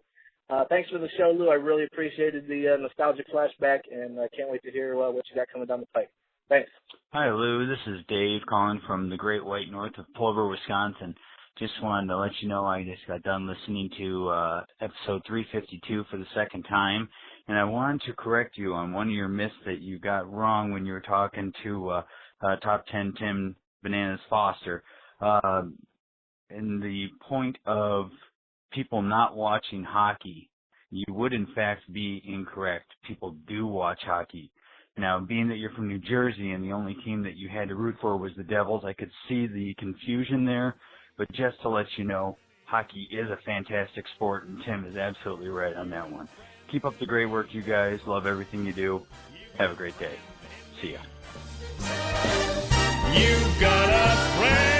Speaker 10: thanks for the show, Lou. I really appreciated the nostalgic flashback, and I can't wait to hear what you got coming down the pike. Thanks.
Speaker 11: Hi, Lou. This is Dave calling from the Great White North of Plover, Wisconsin. Just wanted to let you know I just got done listening to episode 352 for the second time, and I wanted to correct you on one of your myths that you got wrong when you were talking to Top 10 Tim Bananas Foster. In the point of people not watching hockey, you would in fact be incorrect. People do watch hockey. Now, being that you're from New Jersey and the only team that you had to root for was the Devils, I could see the confusion there. But just to let you know, hockey is a fantastic sport, and Tim is absolutely right on that one. Keep up the great work, you guys. Love everything you do. Have a great day. See ya.
Speaker 2: You've got a friend.